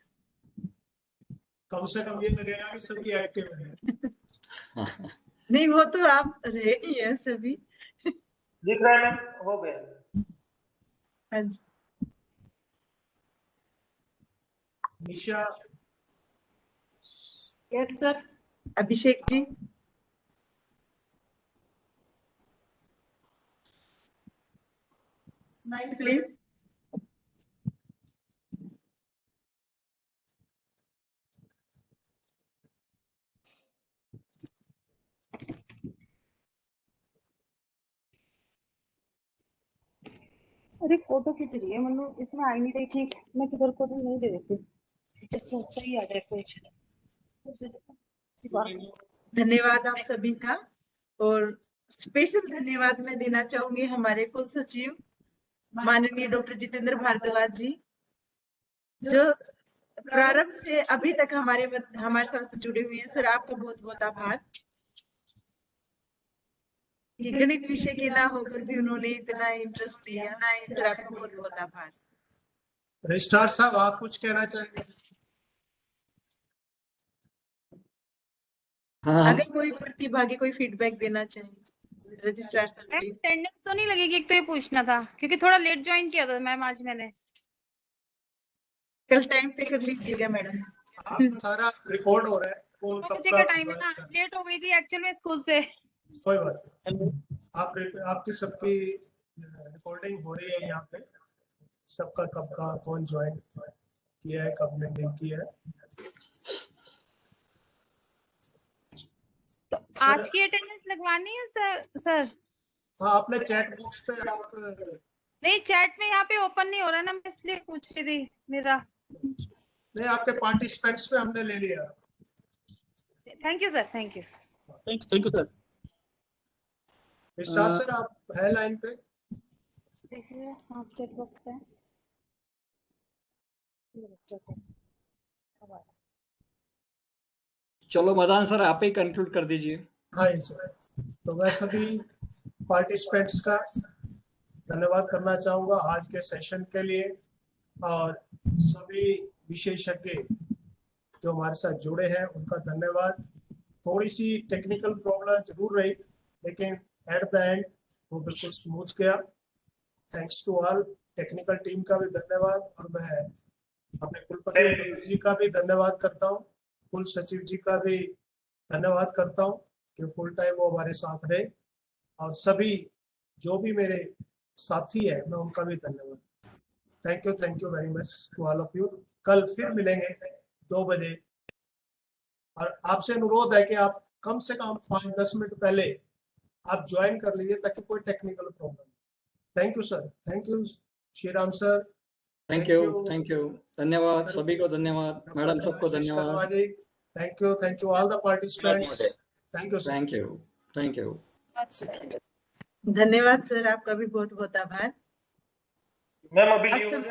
कम से कम ये लगेगा कि सभी एक्टिव हैं। नहीं, वो तो आप रहे ही हैं सभी। दिख रहा है ना? हो गया। हाँ जी। Nisha. Yes sir. Abhishek ji. Smile please. अरे फोटो खींच रही है मनु, इसमें आ ही नहीं रही ठीक। मैं किधर को भी नहीं दे देती, सही आ जाए कुछ। धन्यवाद आप सभी का, और स्पेशल धन्यवाद मैं देना चाहूंगी हमारे कुल सचिव माननीय डॉक्टर जितेंद्र भारद्वाज जी, जो प्रारंभ से अभी तक हमारे साथ जुड़े हुए हैं। सर, आपका बहुत बहुत आभार। ये गणित विषय के ना होकर भी उन्होंने इतना इंटरेस्ट लिया। सर, आपका बहुत बहुत आभार। रजिस्ट्रार साहब, आप कुछ कहना चाहेंगे? हाँ अगर कोई प्रतिभागी कोई फीडबैक देना चाहे रजिस्ट्रार सर प्लीज। अटेंडेंस तो नहीं लगेगी, एक तो ये पूछना था क्योंकि थोड़ा लेट ज्वाइन किया था मैम आज मैंने। कल टाइम पे कर लीजिएगा मैडम। आपका सारा रिकॉर्ड हो रहा है, कौन कब बजे का का टाइम है join ना, कर- लेट हो गई थी एक्चुअल में स्कूल से। कोई बात नहीं। आपकी सबकी रिकॉर्डिंग हो रही है यहाँ पे, सबका कब का कौन ज्वाइन किया है, कब नहीं किया है। तो आज की अटेंडेंस लगवानी है सर? हाँ, आपने चैट बॉक्स पे आप नहीं, चैट में यहाँ पे ओपन नहीं हो रहा ना, मैं इसलिए पूछ रही थी मेरा। नहीं, आपके पार्टिसिपेंट्स पे हमने ले लिया। Thank you sir, thank you. Thank you sir. Star sir आप है लाइन पे? देखिए आप चैट बॉक्स पे चलो मदान सर आप ही कंक्लूड कर दीजिए। हाँ सर, तो मैं सभी पार्टिसिपेंट्स का धन्यवाद करना चाहूँगा आज के सेशन के लिए, और सभी विशेषज्ञ जो हमारे साथ जुड़े हैं उनका धन्यवाद। थोड़ी सी टेक्निकल प्रॉब्लम जरूर रही, लेकिन एट द एंड वो बिल्कुल स्मूथ गया। Thanks to all, technical team का भी धन्यवाद, और मैं अपने कुलपति जी का भी धन्यवाद करता हूँ, कुल सचिव जी का भी धन्यवाद करता हूँ कि फुल टाइम वो हमारे साथ रहे, और सभी जो भी मेरे साथी है मैं उनका भी धन्यवाद। Thank you very much to all of you. कल फिर मिलेंगे 2 बजे, और आपसे अनुरोध है कि आप कम से कम 5-10 मिनट पहले आप ज्वाइन कर लीजिए ताकि कोई technical problem. Thank you sir, thank you Shriram sir, thank you धन्यवाद सभी को, धन्यवाद मैडम सबको धन्यवाद। Thank you all the participants. Thank you sir. Thank you. धन्यवाद सर, आपका भी बहुत बहुत आभार। मैम अभी आप सब